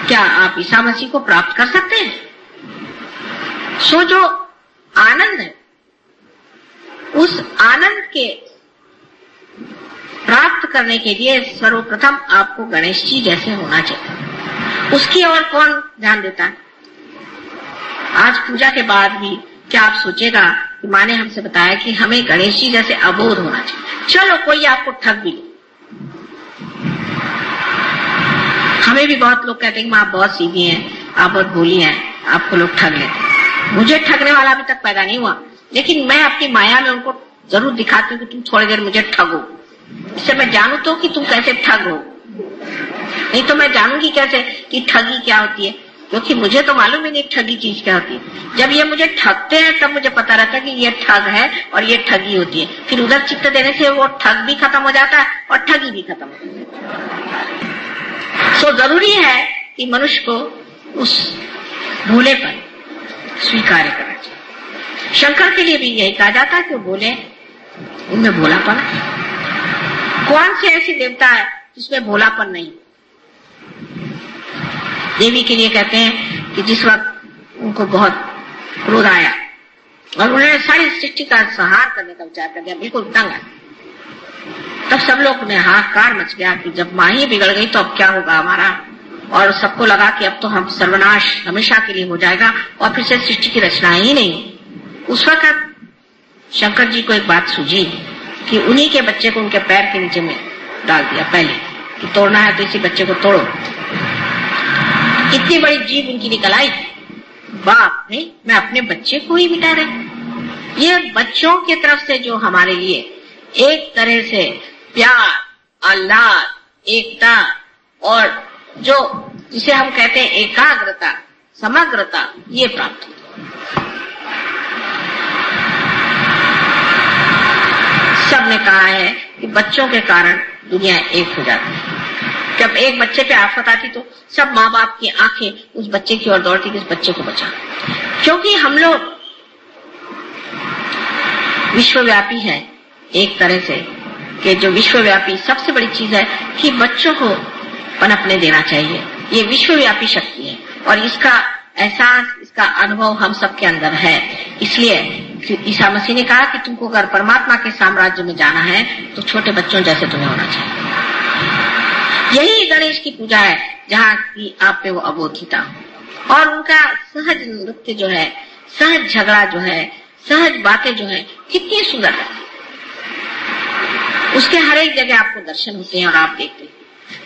क्या आप ईसा मसीह को प्राप्त कर सकते हैं? सो जो आनंद है, उस आनंद के प्राप्त करने के लिए सर्वप्रथम आपको गणेश जी जैसे होना चाहिए। उसकी और कौन ध्यान देता है? आज पूजा के बाद भी क्या आप सोचेगा कि माँ ने हमसे बताया कि हमें गणेश जी जैसे अबोध होना चाहिए। चलो कोई आपको ठग भी ले, हमें भी बहुत लोग कहते हैं कि माँ आप बहुत सीधी हैं, आप बहुत भोली हैं, आपको लोग ठग लेते हैं। मुझे ठगने वाला अभी तक पैदा नहीं हुआ, लेकिन मैं अपनी माया में उनको जरूर दिखाती हूँ कि तुम थोड़ी देर मुझे ठगो, इससे मैं जानू तो कि तुम कैसे ठग हो। नहीं तो मैं जानूंगी कैसे कि ठगी क्या होती है, क्योंकि मुझे तो मालूम ही नहीं ठगी चीज क्या होती है। जब ये मुझे ठगते हैं तब मुझे पता रहता है कि ये ठग है और ये ठगी होती है। फिर उधर चित्त देने से वो ठग भी खत्म हो जाता है और ठगी भी खत्म हो जाती है। सो जरूरी है कि मनुष्य को उस भोलेपन स्वीकार करना चाहिए। शंकर के लिए भी यही कहा जाता है कि वो बोले, उनमें भोलापन है। कौन से ऐसी देवता है जिसमें भोलापन नहीं? देवी के लिए कहते हैं कि जिस वक्त उनको बहुत क्रोध आया और उन्होंने सारी सृष्टि का संहार करने का विचार कर दिया, बिल्कुल तंग आया, तब सब लोग में हाहाकार मच गया कि जब माँ ही बिगड़ गई तो अब क्या होगा हमारा। और सबको लगा कि अब तो हम सर्वनाश हमेशा के लिए हो जाएगा और फिर से सृष्टि की रचना ही नहीं। उस वक्त शंकर जी को एक बात सूझी कि उन्हीं के बच्चे को उनके पैर के नीचे में डाल दिया पहले, कि तोड़ना है तो इसी बच्चे को तोड़ो। इतनी बड़ी जीव उनकी निकल आई, बाप नहीं मैं अपने बच्चे को ही मिटा रहे। ये बच्चों की तरफ से जो हमारे लिए एक तरह से प्यार, आह्लाद, एकता और जो जिसे हम कहते हैं एकाग्रता, समग्रता, ये प्राप्त होती है। सबने कहा है कि बच्चों के कारण दुनिया एक हो जाती है। जब एक बच्चे पे आफत आती तो सब माँ बाप की आंखें उस बच्चे की ओर दौड़ती कि उस बच्चे को बचा, क्योंकि हम लोग विश्वव्यापी हैं एक तरह से, कि जो विश्वव्यापी सबसे बड़ी चीज है कि बच्चों को पनपने देना चाहिए। ये विश्वव्यापी शक्ति है और इसका एहसास, इसका अनुभव हम सबके अंदर है। इसलिए ईसा मसीह ने कहा कि तुमको अगर परमात्मा के साम्राज्य में जाना है तो छोटे बच्चों जैसे तुम्हें होना चाहिए। यही गणेश की पूजा है जहाँ की आप पे वो अबोधिता हो और उनका सहज नृत्य जो है, सहज झगड़ा जो है, सहज बातें जो है, कितनी सुंदर है। उसके हर एक जगह आपको दर्शन होते हैं और आप देखते हैं,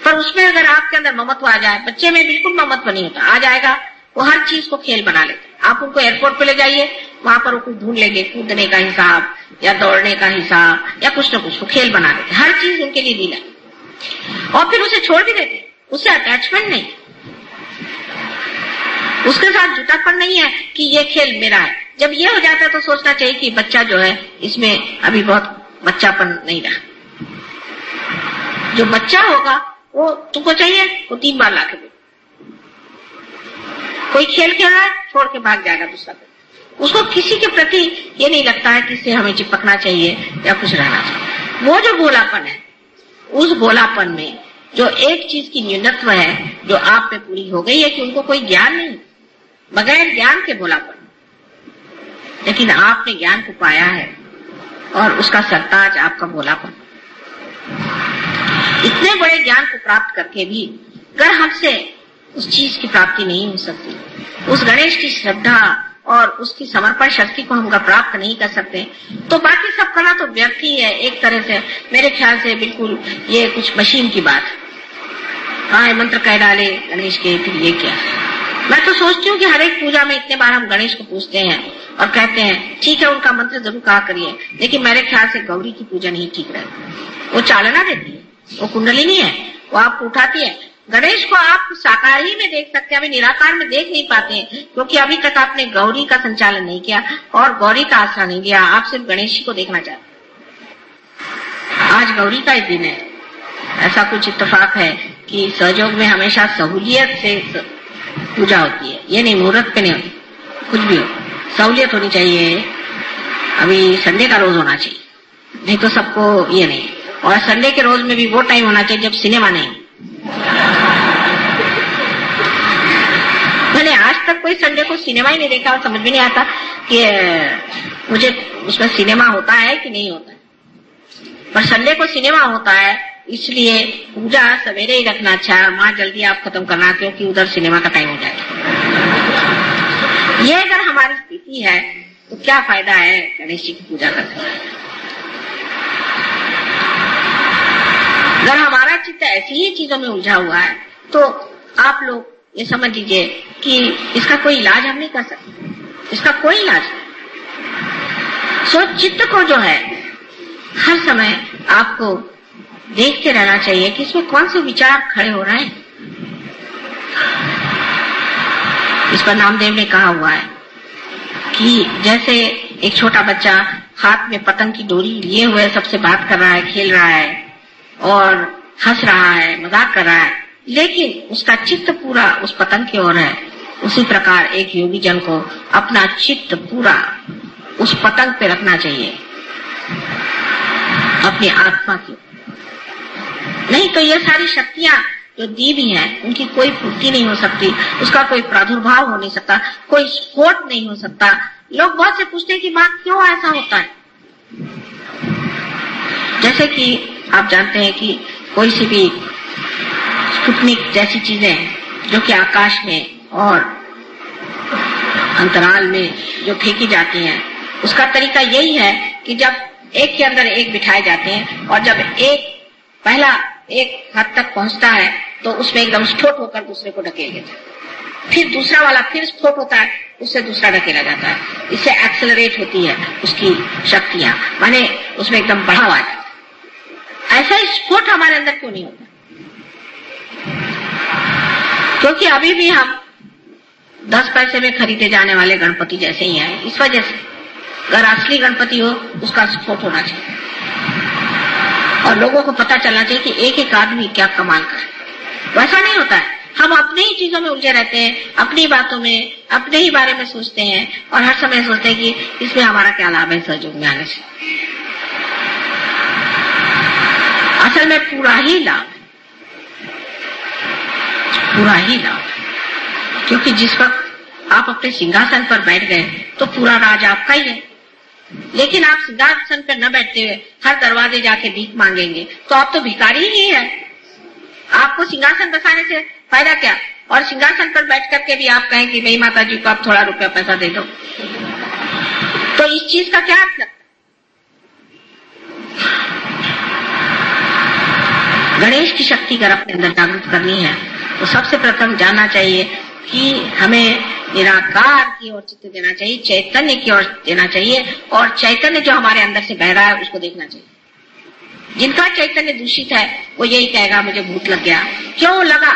पर उसमें अगर आपके अंदर ममत्व आ जाए, बच्चे में बिल्कुल ममत्व नहीं होता, आ जाएगा वो हर चीज को खेल बना लेते हैं। आप उनको एयरपोर्ट पे ले जाइए, वहां पर वो कुछ ढूंढ लेंगे, कूदने का हिसाब या दौड़ने का हिसाब या कुछ न कुछ वो खेल बना लेते, हर चीज उनके लिए लीला, और फिर उसे छोड़ भी देते, उससे अटैचमेंट नहीं, उसके साथ जुटापन नहीं है कि ये खेल मेरा है। जब ये हो जाता है तो सोचना चाहिए कि बच्चा जो है इसमें अभी बहुत बच्चापन नहीं रहा। जो बच्चा होगा वो तुमको चाहिए वो 3 बार लाके दे। कोई खेल खेल रहा है छोड़ के भाग जाएगा दूसरा को, उसको किसी के प्रति ये नहीं लगता है कि इससे हमें चिपकना चाहिए या कुछ रहना चाहिए। वो जो भोलापन है, उस भोलापन में जो एक चीज की न्यूनत्व है जो आप में पूरी हो गई है कि उनको कोई ज्ञान नहीं, बगैर ज्ञान के भोलापन, लेकिन आपने ज्ञान को पाया है और उसका सरताज आपका भोलापन। इतने बड़े ज्ञान को प्राप्त करके भी अगर हमसे उस चीज की प्राप्ति नहीं हो सकती, उस गणेश की श्रद्धा और उसकी समर्पण शक्ति को हम प्राप्त नहीं कर सकते, तो बाकी सब कला तो व्यर्थ ही है एक तरह से। मेरे ख्याल से बिल्कुल ये कुछ मशीन की बात है। हाँ, मंत्र कह डाले गणेश के, फिर ये क्या। मैं तो सोचती हूँ कि हर एक पूजा में इतने बार हम गणेश को पूछते हैं और कहते हैं ठीक है उनका मंत्र जरूर कहा करिए, लेकिन मेरे ख्याल से गौरी की पूजा नहीं ठीक रहती। वो चालना देती है, वो कुंडलिनी है, वो आपको उठाती है। गणेश को आप साकार ही में देख सकते हैं, अभी निराकार में देख नहीं पाते हैं, क्योंकि अभी तक आपने गौरी का संचालन नहीं किया और गौरी का आश्रय नहीं लिया, आप सिर्फ गणेश को देखना चाहते। आज गौरी का ही दिन है। ऐसा कुछ इत्तेफाक है कि सहयोग में हमेशा सहूलियत से पूजा होती है, ये नहीं मुहूर्त पे नहीं होती, कुछ भी हो सहूलियत होनी चाहिए। अभी संडे का रोज होना चाहिए, नहीं तो सबको ये नहीं, और संडे के रोज में भी वो टाइम होना चाहिए जब सिनेमा नहीं। मैंने आज तक कोई संडे को सिनेमा ही नहीं देखा और समझ में नहीं आता कि मुझे उसमें सिनेमा होता है कि नहीं होता है, पर संडे को सिनेमा होता है इसलिए पूजा सवेरे ही रखना अच्छा है और माँ जल्दी आप खत्म करना, क्योंकि उधर सिनेमा का टाइम हो जाएगा। ये अगर हमारी स्थिति है तो क्या फायदा है गणेश जी की पूजा करने का। अगर हमारा चित्त ऐसी ही चीजों में उलझा हुआ है तो आप लोग ये समझ लीजिए कि इसका कोई इलाज हम नहीं कर सकते, इसका कोई इलाज नहीं। सो चित्त को जो है हर समय आपको देखते रहना चाहिए कि इसमें कौन से विचार खड़े हो रहे हैं। इस पर नामदेव ने कहा हुआ है कि जैसे एक छोटा बच्चा हाथ में पतंग की डोरी लिए हुए सबसे बात कर रहा है, खेल रहा है और हंस रहा है, मजाक कर रहा है, लेकिन उसका चित्त पूरा उस पतंग की ओर है, उसी प्रकार एक योगी जन को अपना चित्त पूरा उस पतंग पे रखना चाहिए, अपनी आत्मा की। नहीं तो ये सारी शक्तियां जो दी भी हैं उनकी कोई पूर्ति नहीं हो सकती, उसका कोई प्रादुर्भाव हो नहीं सकता, कोई स्फोट नहीं हो सकता। लोग बहुत से पूछते हैं कि बात क्यों ऐसा होता है। जैसे कि आप जानते हैं कि कोई सी भी स्पुतनिक जैसी चीजें जो कि आकाश में और अंतराल में जो फेंकी जाती हैं, उसका तरीका यही है कि जब एक के अंदर एक बिठाए जाते हैं और जब एक पहला एक हद तक पहुंचता है तो उसमें एकदम स्फोट होकर दूसरे को ढकेल देता है, फिर दूसरा वाला फिर स्फोट होता है, उससे दूसरा ढकेला जाता है। इससे एक्सेलरेट होती है उसकी शक्तियां, माने उसमें एकदम बढ़ाव आ जाता है। ऐसा स्फोट हमारे अंदर क्यों नहीं होता? क्योंकि अभी भी हम 10 पैसे में खरीदे जाने वाले गणपति जैसे ही हैं। इस वजह से अगर असली गणपति हो उसका स्फोट होना चाहिए और लोगों को पता चलना चाहिए कि एक एक आदमी क्या कमाल का है। वैसा नहीं होता है। हम अपने ही चीजों में उलझे रहते हैं, अपनी बातों में, अपने ही बारे में सोचते हैं और हर समय सोचते हैं कि इसमें हमारा क्या लाभ है सहयोग में आने से। असल में पूरा ही लाभ, पूरा ही लाभ, क्योंकि जिस वक्त आप अपने सिंहासन पर बैठ गए तो पूरा राज आपका ही है। लेकिन आप सिंहासन पर न बैठते हुए हर दरवाजे जाके भीख मांगेंगे तो आप तो भिखारी ही है। आपको सिंहासन बसाने से फायदा क्या? और सिंहासन पर बैठ करके भी आप कहें कि मेरी माता जी को आप थोड़ा रुपया पैसा दे दो, तो इस चीज का क्या अर्थ लगता? गणेश की शक्ति अगर अपने अंदर जागृत करनी है तो सबसे प्रथम जानना चाहिए कि हमें निराकार की ओर चित्त देना चाहिए, चैतन्य की ओर देना चाहिए और चैतन्य जो हमारे अंदर से बह रहा है उसको देखना चाहिए। जिनका चैतन्य दूषित है वो यही कहेगा मुझे भूत लग गया। क्यों लगा?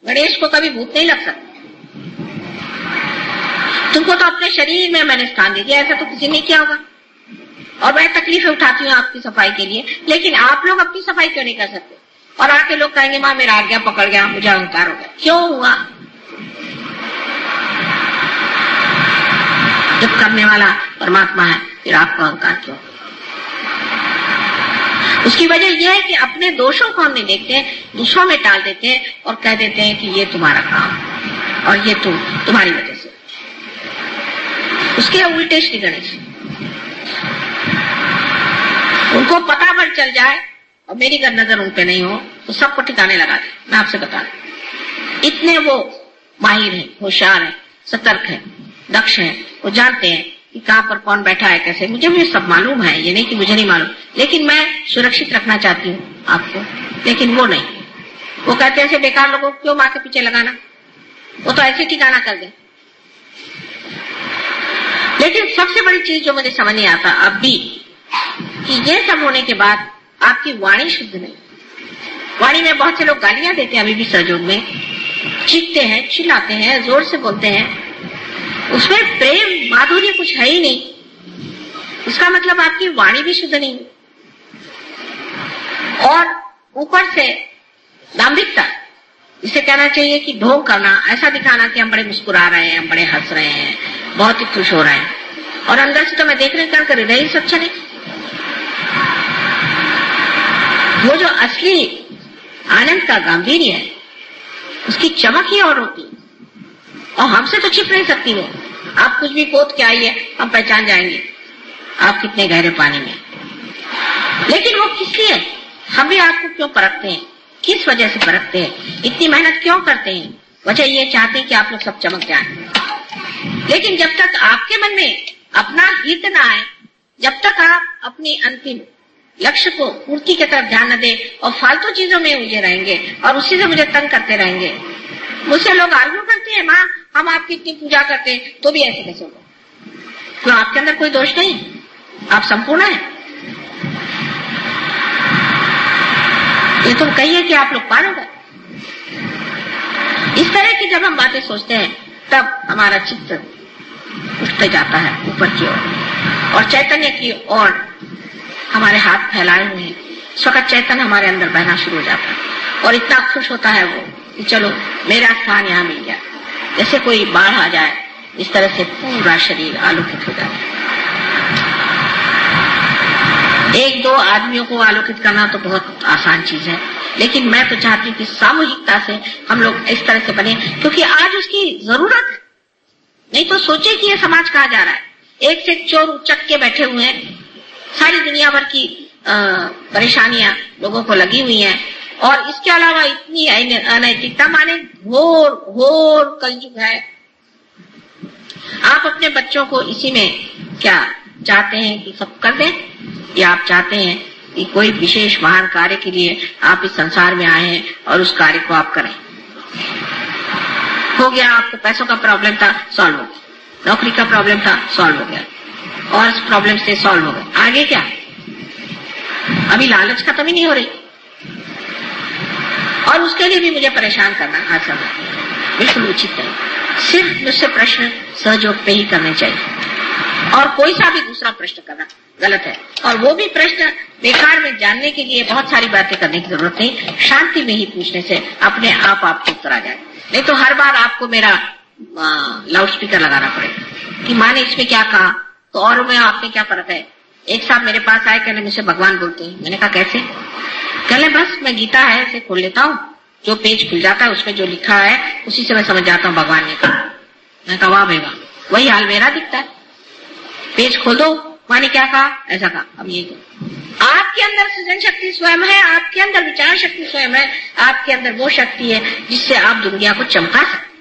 गणेश को कभी भूत नहीं लग सकता। तुमको तो अपने शरीर में मैंने स्थान दे दिया, ऐसा तो किसी ने किया होगा। और मैं तकलीफें उठाती हूँ आपकी सफाई के लिए, लेकिन आप लोग अपनी सफाई क्यों नहीं कर सकते? और आके लोग कहेंगे माँ मेरा आज्ञा पकड़ गया, मुझे अहंकार हो गया। क्यों हुआ? जब करने वाला परमात्मा है फिर आपका अहंकार क्यों? उसकी वजह यह है कि अपने दोषों को हम नहीं देखते हैं, दूसरों में टाल देते हैं और कह देते हैं कि ये तुम्हारा काम और ये तुम्हारी वजह से। उसके उल्टे श्री गणेश, उनको पता पर चल जाए और मेरी अगर नजर उन पे नहीं हो तो सबको ठिकाने लगा दे। मैं आपसे बता दूं, इतने वो माहिर हैं, होशियार हैं, सतर्क हैं, दक्ष हैं, वो जानते हैं कि कहाँ पर कौन बैठा है, कैसे। मुझे भी सब मालूम है, ये नहीं कि मुझे नहीं मालूम, लेकिन मैं सुरक्षित रखना चाहती हूँ आपको। लेकिन वो नहीं, वो कहते हैं ऐसे बेकार लोगों को क्यों माँ के पीछे लगाना, वो तो ऐसे ठिकाना कर दे। लेकिन सबसे बड़ी चीज जो मुझे समझ नहीं आता अब भी कि ये सब होने के बाद आपकी वाणी शुद्ध नहीं। वाणी में बहुत से लोग गालियां देते हैं, अभी भी सहयोग में चीखते हैं, चिल्लाते हैं, जोर से बोलते हैं, उसमें प्रेम माधुर्य कुछ है ही नहीं। इसका मतलब आपकी वाणी भी शुद्ध नहीं। और ऊपर से दाम्भिकता, इसे कहना चाहिए कि ढोंग करना, ऐसा दिखाना कि हम बड़े मुस्कुरा रहे हैं, हम बड़े हंस रहे हैं, बहुत ही खुश हो रहे हैं, और अंदर से तो मैं देख रही कर हृदय ही स्वच्छ नहीं। वो जो असली आनंद का गांधीर्य है उसकी चमक ही और होती है, और हमसे तो छिप नहीं सकती वो। आप कुछ भी पोत के आइए, हम पहचान जाएंगे आप कितने गहरे पानी में। लेकिन वो किस लिए? हम भी आपको क्यों परखते हैं, किस वजह से परखते हैं, इतनी मेहनत क्यों करते हैं? वजह ये चाहते हैं कि आप लोग सब चमक जाएं। लेकिन जब तक आपके मन में अपना हित ना आए, जब तक आप अपनी अंतिम लक्ष्य को पूर्ति की तरफ ध्यान न दें और फालतू चीजों में उलझे रहेंगे और उसी से मुझे तंग करते रहेंगे। मुझसे लोग आर्ग्यू करते हैं, माँ हम आपकी इतनी पूजा करते हैं तो भी ऐसे कैसे होगा? क्यों आपके अंदर कोई दोष नहीं? आप संपूर्ण हैं। ये तुम कहिए कि आप लोग पार हो गए। इस तरह की जब हम बातें सोचते हैं तब हमारा चित्त उठते जाता है ऊपर की ओर और चैतन्य की ओर हमारे हाथ फैलाए हुए हैं। इस वक्त चैतन्य हमारे अंदर बहना शुरू हो जाता है और इतना खुश होता है वो कि चलो मेरा स्थान यहाँ मिल गया। जैसे कोई बाढ़ आ जाए, इस तरह से पूरा शरीर आलोकित हो जाता है। एक दो आदमियों को आलोकित करना तो बहुत आसान चीज है, लेकिन मैं तो चाहती हूँ कि सामूहिकता से हम लोग इस तरह से बने, क्योंकि आज उसकी जरूरत है। नहीं तो सोचे कि ये समाज कहाँ जा रहा है। एक से एक चोर उचक के बैठे हुए हैं, सारी दुनिया भर की परेशानियां लोगों को लगी हुई हैं और इसके अलावा इतनी अनैतिकता, माने घोर घोर कलयुग है। आप अपने बच्चों को इसी में क्या चाहते हैं कि सब कर दें, या आप चाहते हैं कि कोई विशेष महान कार्य के लिए आप इस संसार में आए हैं और उस कार्य को आप करें? हो गया, आपको पैसों का प्रॉब्लम था, सॉल्व हो गया। नौकरी का प्रॉब्लम था, सॉल्व हो गया। और इस प्रॉब्लम से सॉल्व हो गया। आगे क्या? अभी लालच खत्म ही नहीं हो रही और उसके लिए भी मुझे परेशान करना हर समय बिल्कुल उचित नहीं। सिर्फ मुझसे प्रश्न सहयोग पे ही करने चाहिए और कोई सा भी दूसरा प्रश्न करना गलत है। और वो भी प्रश्न बेकार में जानने के लिए बहुत सारी बातें करने की जरूरत नहीं। शांति में ही पूछने से अपने आप आपको उत्तर आ जाए। नहीं तो हर बार आपको मेरा लाउड स्पीकर लगाना पड़ेगा कि माँ ने इसमें क्या कहा तो और में आपने क्या फर्क है। एक साहब मेरे पास आए, कहने मुझसे भगवान बोलते हैं। मैंने कहा कैसे? कहले बस मैं गीता है ऐसे खोल लेता हूँ, जो पेज खुल जाता है उसमें जो लिखा है उसी से मैं समझ जाता हूँ भगवान ने कहा। मैं कहा वाह भाई वाह, वही हाल मेरा दिखता है। पेज खोल दो, माँ ने क्या कहा, ऐसा कहा। अब ये आपके अंदर सृजन शक्ति स्वयं है, आपके अंदर विचार शक्ति स्वयं है, आपके अंदर वो शक्ति है जिससे आप दुनिया को चमका सकते।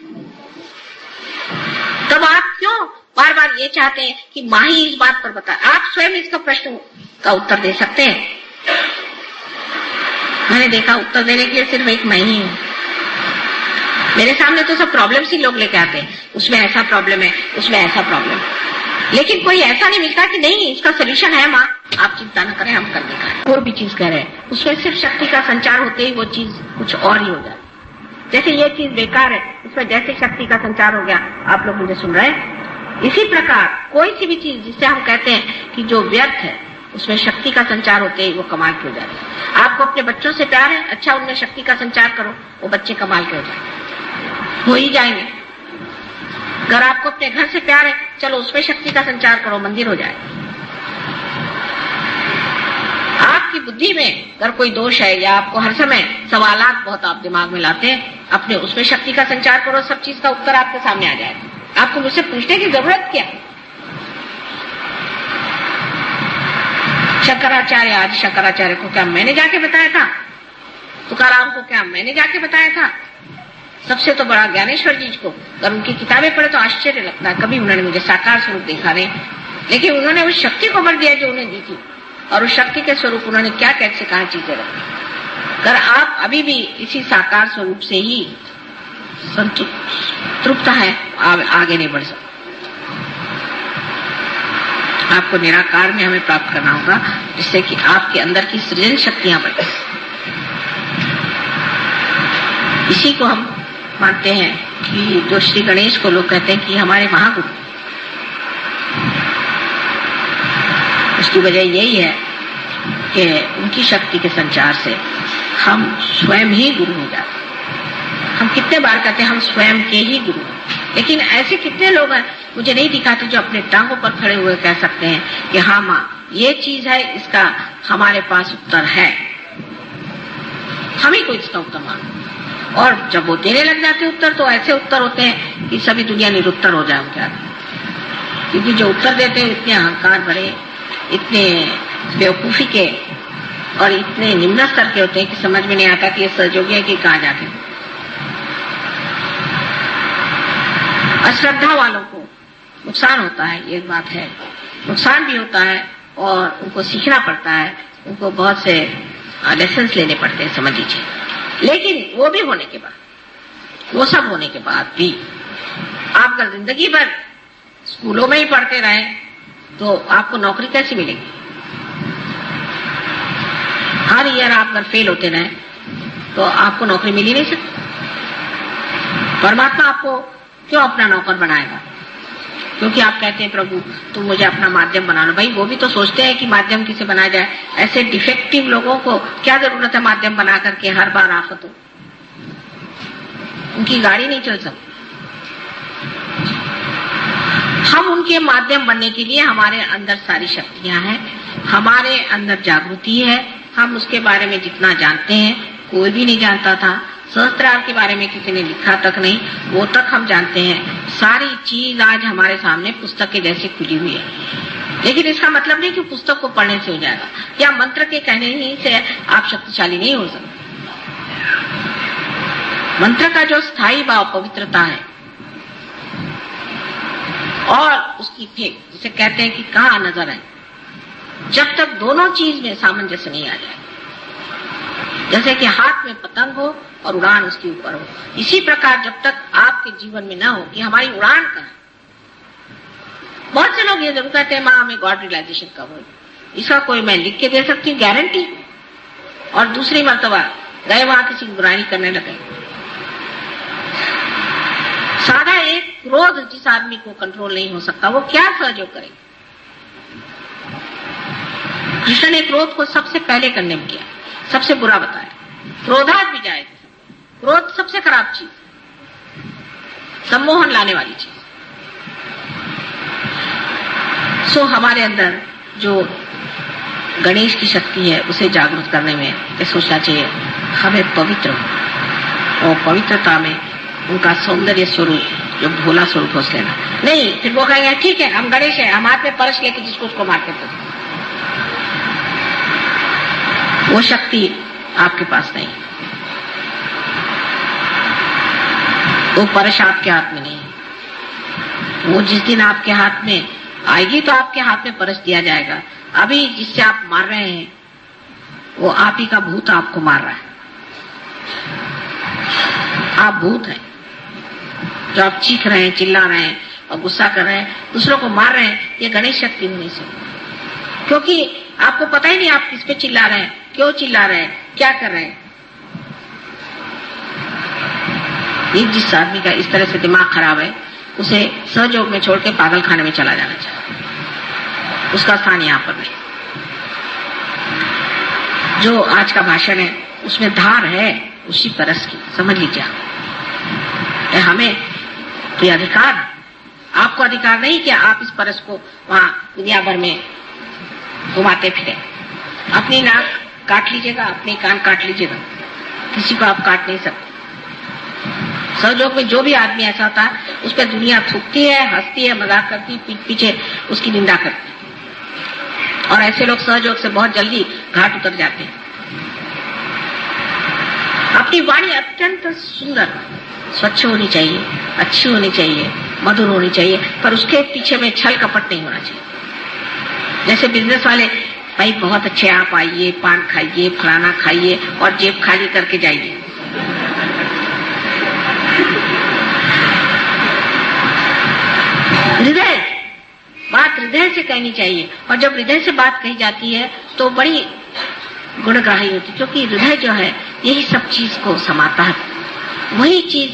तब आप क्यों बार बार ये चाहते हैं कि माँ ही इस बात पर बता? आप स्वयं इसका प्रश्न का उत्तर दे सकते हैं। मैंने देखा उत्तर देने के लिए सिर्फ एक मैं ही हूँ। मेरे सामने तो सब प्रॉब्लम्स ही लोग लेके आते हैं, उसमें ऐसा प्रॉब्लम है, उसमें ऐसा प्रॉब्लम है, लेकिन कोई ऐसा नहीं मिलता कि नहीं इसका सोल्यूशन है माँ, आप चिंता न करें, हम कर दिखाएं। कोई भी चीज कह रहे हैं उसमें सिर्फ शक्ति का संचार होते ही वो चीज कुछ और ही हो जाए। जैसे ये चीज बेकार है, उसमें जैसे शक्ति का संचार हो गया, आप लोग मुझे सुन रहे हैं। इसी प्रकार कोई सी भी चीज जिससे हम कहते हैं कि जो व्यर्थ है उसमें शक्ति का संचार होते ही वो कमाल के हो जाते हैं। आपको अपने बच्चों से प्यार है, अच्छा उनमें शक्ति का संचार करो, वो बच्चे कमाल के हो जाएंगे, हो ही जाएंगे। अगर आपको अपने घर से प्यार है, चलो उसमें शक्ति का संचार करो, मंदिर हो जाए। आपकी बुद्धि में अगर कोई दोष है या आपको हर समय सवालात बहुत आप दिमाग में लाते हैं, अपने उसमें शक्ति का संचार करो, सब चीज का उत्तर आपके सामने आ जाएगा। आपको मुझसे पूछने की जरूरत क्या? शंकराचार्य, आज शंकराचार्य को क्या मैंने जाके बताया था? तुकाराम को क्या मैंने जाके बताया था? सबसे तो बड़ा ज्ञानेश्वर जी को अगर उनकी किताबें पढ़े तो आश्चर्य लगता है, कभी उन्होंने मुझे साकार स्वरूप देखा नहीं, लेकिन उन्होंने उस शक्ति को भर दिया जो उन्हें दी थी और उस शक्ति के स्वरूप उन्होंने क्या कैसे कहा चीजें रखी। अगर आप अभी भी इसी साकार स्वरूप से ही संतृप्त है, आगे नहीं बढ़ सकते। आपको निराकार में हमें प्राप्त करना होगा, जिससे कि आपके अंदर की सृजन शक्तियां बढ़े। इसी को हम मानते हैं कि जो श्री गणेश को लोग कहते हैं कि हमारे महागुरु, उसकी वजह यही है कि उनकी शक्ति के संचार से हम स्वयं ही गुरु हो जाते हैं। हम कितने बार कहते हैं हम स्वयं के ही गुरु हैं, लेकिन ऐसे कितने लोग हैं मुझे नहीं दिखाते जो अपने टांगों पर खड़े हुए कह सकते हैं कि हाँ माँ ये चीज है, इसका हमारे पास उत्तर है, हम ही को इसका उत्तर मांगो। और जब वो देने लग जाते उत्तर तो ऐसे उत्तर होते हैं कि सभी दुनिया निरुत्तर हो जाए उनके आगे, क्योंकि जो उत्तर देते हैं इतने अहंकार भरे, इतने बेवकूफी के, और इतने निम्न स्तर के होते हैं कि समझ में नहीं आता कि ये सहयोगी है कि कहाँ जाके। अश्रद्धा वालों को नुकसान होता है, ये बात है, नुकसान भी होता है और उनको सीखना पड़ता है, उनको बहुत से लेसन्स लेने पड़ते हैं, समझ लीजिए। लेकिन वो भी होने के बाद, वो सब होने के बाद भी आप अगर जिंदगी भर स्कूलों में ही पढ़ते रहे तो आपको नौकरी कैसे मिलेगी? हर ईयर आप अगर फेल होते रहे तो आपको नौकरी मिल ही नहीं सकती। परमात्मा आपको क्यों अपना नौकर बनाएगा? क्योंकि आप कहते हैं प्रभु तुम मुझे अपना माध्यम बना लो। भाई वो भी तो सोचते हैं कि माध्यम किसे बनाया जाए। ऐसे डिफेक्टिव लोगों को क्या जरूरत है माध्यम बना करके हर बार आफत हो? उनकी गाड़ी नहीं चल सकती। हम उनके माध्यम बनने के लिए हमारे अंदर सारी शक्तियां हैं, हमारे अंदर जागृति है। हम उसके बारे में जितना जानते हैं कोई भी नहीं जानता था। सहस्त्रार के बारे में किसी ने लिखा तक नहीं, वो तक हम जानते हैं। सारी चीज आज हमारे सामने पुस्तक के जैसे खुली हुई है। लेकिन इसका मतलब नहीं कि पुस्तक को पढ़ने से हो जाएगा या मंत्र के कहने ही से आप शक्तिशाली नहीं हो सकते। मंत्र का जो स्थायी भाव पवित्रता है और उसकी फेंक, जिसे कहते हैं कि कहाँ नजर है, जब तक दोनों चीज में सामंजस्य नहीं आ जाए, जैसे कि हाथ में पतंग हो और उड़ान उसके ऊपर हो, इसी प्रकार जब तक आपके जीवन में न हो कि हमारी उड़ान कहाँ। बहुत से लोग ये जरूर कहते हैं माँ हमें गॉड रियलाइजेशन कब हो। इसका कोई मैं लिख के दे सकती हूँ गारंटी? और दूसरी मर्तबा गए वहां किसी की बुराई करने लगे। सादा एक क्रोध जिस आदमी को कंट्रोल नहीं हो सकता वो क्या सहयोग करे? कृष्ण ने क्रोध को सबसे पहले करने में किया, सबसे बुरा बताया। क्रोधात भी जाए, क्रोध सबसे खराब चीज, सम्मोहन लाने वाली चीज। सो हमारे अंदर जो गणेश की शक्ति है उसे जागरूक करने में ये सोचना चाहिए हमें पवित्र हो, और पवित्रता में उनका सौंदर्य स्वरूप जो भोला स्वरूप हो लेना नहीं। फिर वो कहेंगे ठीक है हम गणेश हैं, हम हाथ में परश लेके जिसको उसको मारते थे। वो शक्ति आपके पास नहीं, वो परश आपके हाथ में नहीं। वो जिस दिन आपके हाथ में आएगी तो आपके हाथ में परश दिया जाएगा। अभी जिससे आप मार रहे हैं वो आप ही का भूत आपको मार रहा है। आप भूत हैं जो आप चीख रहे हैं, चिल्ला रहे हैं और गुस्सा कर रहे हैं, दूसरों को मार रहे हैं। ये गणेश शक्ति होने से, क्योंकि आपको पता ही नहीं आप किस पे चिल्ला रहे हैं, क्यों चिल्ला रहे हैं, क्या कर रहे हैं। ये जिस आदमी का इस तरह से दिमाग खराब है उसे सहयोग में छोड़ के पागल खाने में चला जाना चाहिए। उसका स्थान यहाँ पर नहीं। जो आज का भाषण है उसमें धार है उसी परस की, समझ लीजिए। हमें तो अधिकार, आपको अधिकार नहीं कि आप इस परस को वहां दुनिया भर में घुमाते फिरे। अपनी नाक काट लीजिएगा, अपने कान काट लीजिएगा, किसी को आप काट नहीं सकते। सहयोग में जो भी आदमी ऐसा होता है उस पर दुनिया थूकती है, हंसती है, मजाक करती है, पीछे उसकी निंदा करती है। और ऐसे लोग सहयोग से बहुत जल्दी घाट उतर जाते हैं। अपनी वाणी अत्यंत सुंदर स्वच्छ होनी चाहिए, अच्छी होनी चाहिए, मधुर होनी चाहिए, पर उसके पीछे में छल कपट नहीं होना चाहिए। जैसे बिजनेस वाले, भाई बहुत अच्छे आप आइए, पान खाइए, फलाना खाइए और जेब खाली करके जाइए। हृदय, बात हृदय से कहनी चाहिए। और जब हृदय से बात कही जाती है तो बड़ी गुणग्राही होती है, क्योंकि हृदय जो है यही सब चीज को समाता है। वही चीज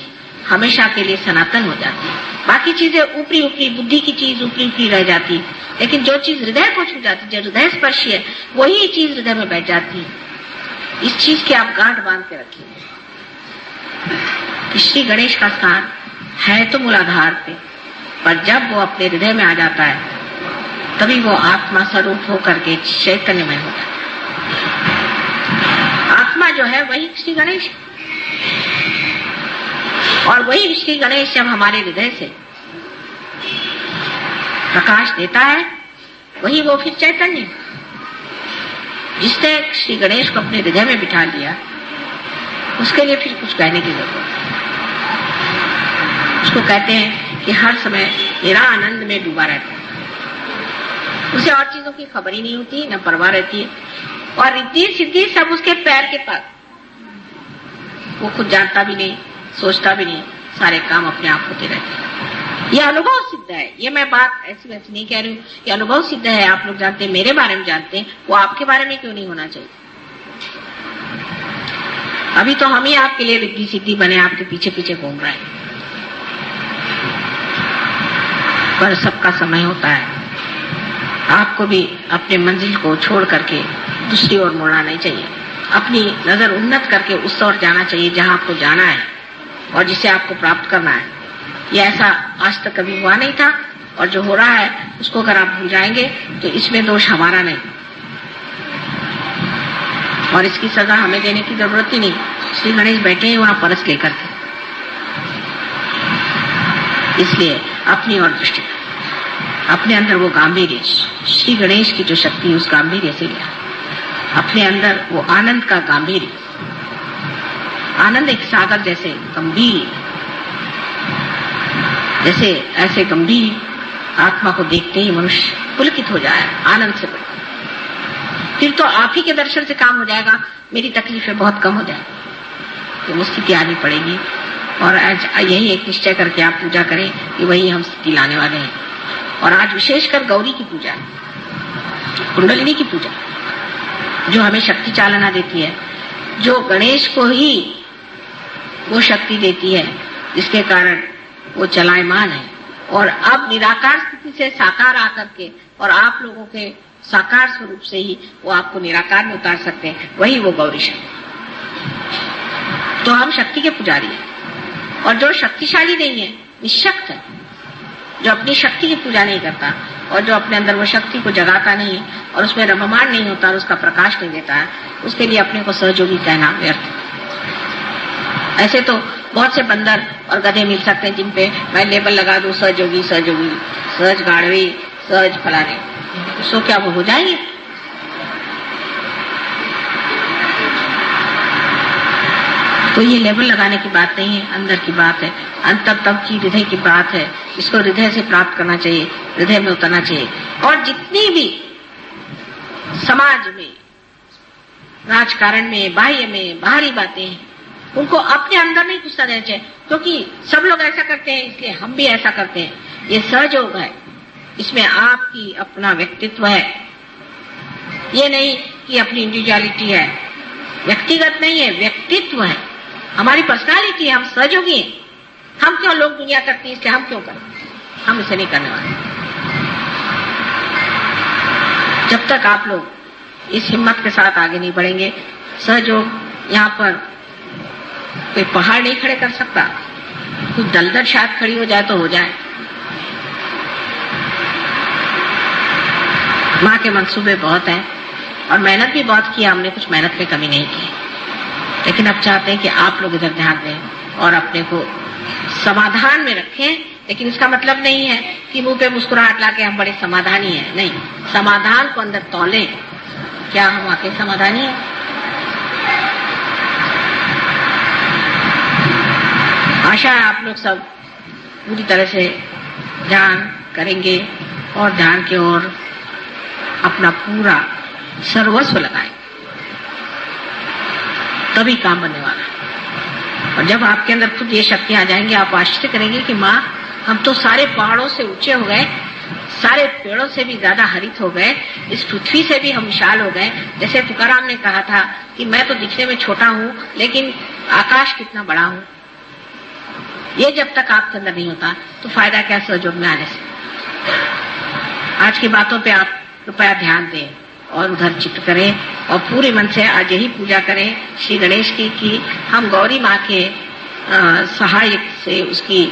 हमेशा के लिए सनातन हो जाती है। बाकी चीजें ऊपरी ऊपरी, बुद्धि की चीज ऊपरी ऊपरी रह जाती है, लेकिन जो चीज हृदय को छू जाती है, जो हृदय स्पर्शी है, वही चीज हृदय में बैठ जाती है। इस चीज की आप गांठ बांध के रखिए। श्री गणेश का स्थान है तो मूलाधार पे, पर जब वो अपने हृदय में आ जाता है तभी वो आत्मा स्वरूप होकर के चैतन्यमय हो जाता है। आत्मा जो है वही श्री गणेश, और वही श्री गणेश जब हमारे हृदय से प्रकाश देता है वही वो फिर चैतन्य। जिसने श्री गणेश को अपने हृदय में बिठा लिया, उसके लिए फिर कुछ कहने की जरूरत नहीं। उसको कहते हैं कि हर समय मेरा आनंद में डूबा रहता है, उसे और चीजों की खबर ही नहीं होती, न परवाह रहती है, और रिद्धि सिद्धि सब उसके पैर के पास। वो खुद जानता भी नहीं, सोचता भी नहीं, सारे काम अपने आप होते रहते हैं। ये अनुभव सिद्ध है, ये मैं बात ऐसी वैसी नहीं कह रही हूँ, ये अनुभव सिद्ध है। आप लोग जानते हैं, मेरे बारे में जानते हैं, वो आपके बारे में क्यों नहीं होना चाहिए? अभी तो हम ही आपके लिए रिद्धि सिद्धि बने आपके पीछे पीछे घूम रहे हैं, पर सबका समय होता है। आपको भी अपने मंजिल को छोड़ करके दूसरी ओर मुड़ना नहीं चाहिए, अपनी नजर उन्नत करके उस ओर जाना चाहिए जहां आपको जाना है और जिसे आपको प्राप्त करना है। ये ऐसा आज तक कभी हुआ नहीं था, और जो हो रहा है उसको अगर आप भूल जाएंगे तो इसमें दोष हमारा नहीं, और इसकी सजा हमें देने की जरूरत ही नहीं। श्री गणेश बैठे हैं वहां परस लेकर के, इसलिए अपनी ओर दृष्टि, अपने अंदर वो गांभीर्य, श्री गणेश की जो शक्ति उस गांभीर्य से लिया, अपने अंदर वो आनंद का गांभीर्य। आनंद एक सागर जैसे गंभीर, जैसे ऐसे गंभीर आत्मा को देखते ही मनुष्य पुलकित हो जाए आनंद से। फिर तो आप ही के दर्शन से काम हो जाएगा, मेरी तकलीफें बहुत कम हो जाएगी। तो वो स्थिति आनी पड़ेगी, और आज यही एक निश्चय करके आप पूजा करें कि वही हम स्थिति लाने वाले हैं। और आज विशेषकर गौरी की पूजा, कुंडलिनी की पूजा, जो हमें शक्ति चालना देती है, जो गणेश को ही वो शक्ति देती है जिसके कारण वो चलायमान है, और अब निराकार स्थिति से साकार आकर के और आप लोगों के साकार स्वरूप से ही वो आपको निराकार में उतार सकते हैं, वही वो गौरी शक्ति। तो हम शक्ति के पुजारी हैं, और जो शक्तिशाली नहीं है, निशक्त है, जो अपनी शक्ति की पूजा नहीं करता और जो अपने अंदर वो शक्ति को जगाता नहीं है और उसमें रममान नहीं होता और उसका प्रकाश नहीं देता है, उसके लिए अपने को सहयोगी कहना व्यर्थ है। ऐसे तो बहुत से बंदर और गधे मिल सकते हैं जिन पे मैं लेबल लगा दूं सहयोगी, सहयोगी, सहज गाड़वी, सहज फलाने, सो क्या वो हो जाएंगे? तो ये लेबल लगाने की बात नहीं है, अंदर की बात है, अंतरतम की हृदय की बात है। इसको हृदय से प्राप्त करना चाहिए, हृदय में उतरना चाहिए। और जितनी भी समाज में, राजकारण में, बाह्य में, बाहरी बातें हैं, उनको अपने अंदर नहीं घुसना देना चाहिए, क्योंकि सब लोग ऐसा करते हैं इसलिए हम भी ऐसा करते हैं। ये सहयोग है, इसमें आपकी अपना व्यक्तित्व है, ये नहीं कि अपनी इंडिविजुअलिटी है। व्यक्तिगत नहीं है, व्यक्तित्व है, हमारी पर्सनालिटी है, हम सहयोगी हैं। हम क्यों, लोग दुनिया करती है इसलिए हम क्यों करें? हम इसे नहीं करने वाले। जब तक आप लोग इस हिम्मत के साथ आगे नहीं बढ़ेंगे, सहयोग यहाँ पर कोई पहाड़ नहीं खड़े कर सकता, कोई दलदल शायद खड़ी हो जाए तो हो जाए। माँ के मंसूबे बहुत हैं और मेहनत भी बहुत की हमने, कुछ मेहनत में कमी नहीं की, लेकिन अब चाहते हैं कि आप लोग इधर ध्यान दें और अपने को समाधान में रखें। लेकिन इसका मतलब नहीं है कि मुंह पे मुस्कुराहट लाके हम बड़े समाधानी हैं, नहीं, समाधान को अंदर तौलें। क्या हम वाकई समाधानी हैं? आशा है आप लोग सब पूरी तरह से ध्यान करेंगे और ध्यान की ओर अपना पूरा सर्वस्व लगाएं, तभी काम बनने वाला है। और जब आपके अंदर खुद ये शक्ति आ जाएंगी, आप आश्चर्य करेंगे कि माँ, हम तो सारे पहाड़ों से ऊंचे हो गए, सारे पेड़ों से भी ज्यादा हरित हो गए, इस पृथ्वी से भी हम विशाल हो गए। जैसे तुकाराम ने कहा था कि मैं तो दिखने में छोटा हूँ लेकिन आकाश कितना बड़ा हूँ। ये जब तक आपके अंदर नहीं होता तो फायदा क्या सहयोग में आने से? आज की बातों पे आप कृपया ध्यान दें और उधर चित्त करें और पूरे मन से आज यही पूजा करें श्री गणेश की कि हम गौरी माँ के सहायक से, उसकी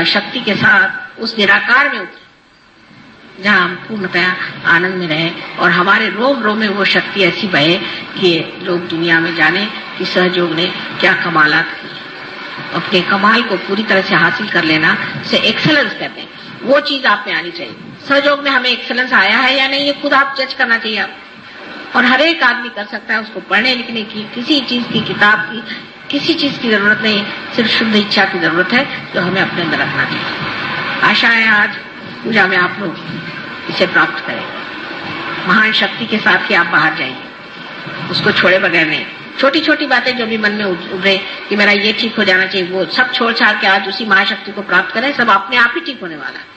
शक्ति के साथ उस निराकार में उतरे जहाँ हम पूर्णतया आनंद में रहे और हमारे रोम रोम में वो शक्ति ऐसी बहे कि लोग दुनिया में जाने कि सहयोग ने क्या कमालात की। अपने कमाल को पूरी तरह से हासिल कर लेना से एक्सेलेंस कहते हैं, वो चीज आप में आनी चाहिए। सहयोग में हमें एक्सेलेंस आया है या नहीं, ये खुद आप जज करना चाहिए। आप और हर एक आदमी कर सकता है। उसको पढ़ने लिखने की, किसी चीज की, किताब की, किसी चीज की जरूरत नहीं, सिर्फ शुद्ध इच्छा की जरूरत है जो हमें अपने अंदर रखना चाहिए। आशा है आज पूजा में आप लोग इसे प्राप्त करेंगे। महान शक्ति के साथ ही आप बाहर जाइए, उसको छोड़े बगैर नहीं। छोटी छोटी बातें जो भी मन में उभरे कि मेरा ये ठीक हो जाना चाहिए, वो सब छोड़ छाड़ के आज उसी महाशक्ति को प्राप्त करें। सब अपने आप ही ठीक होने वाला है।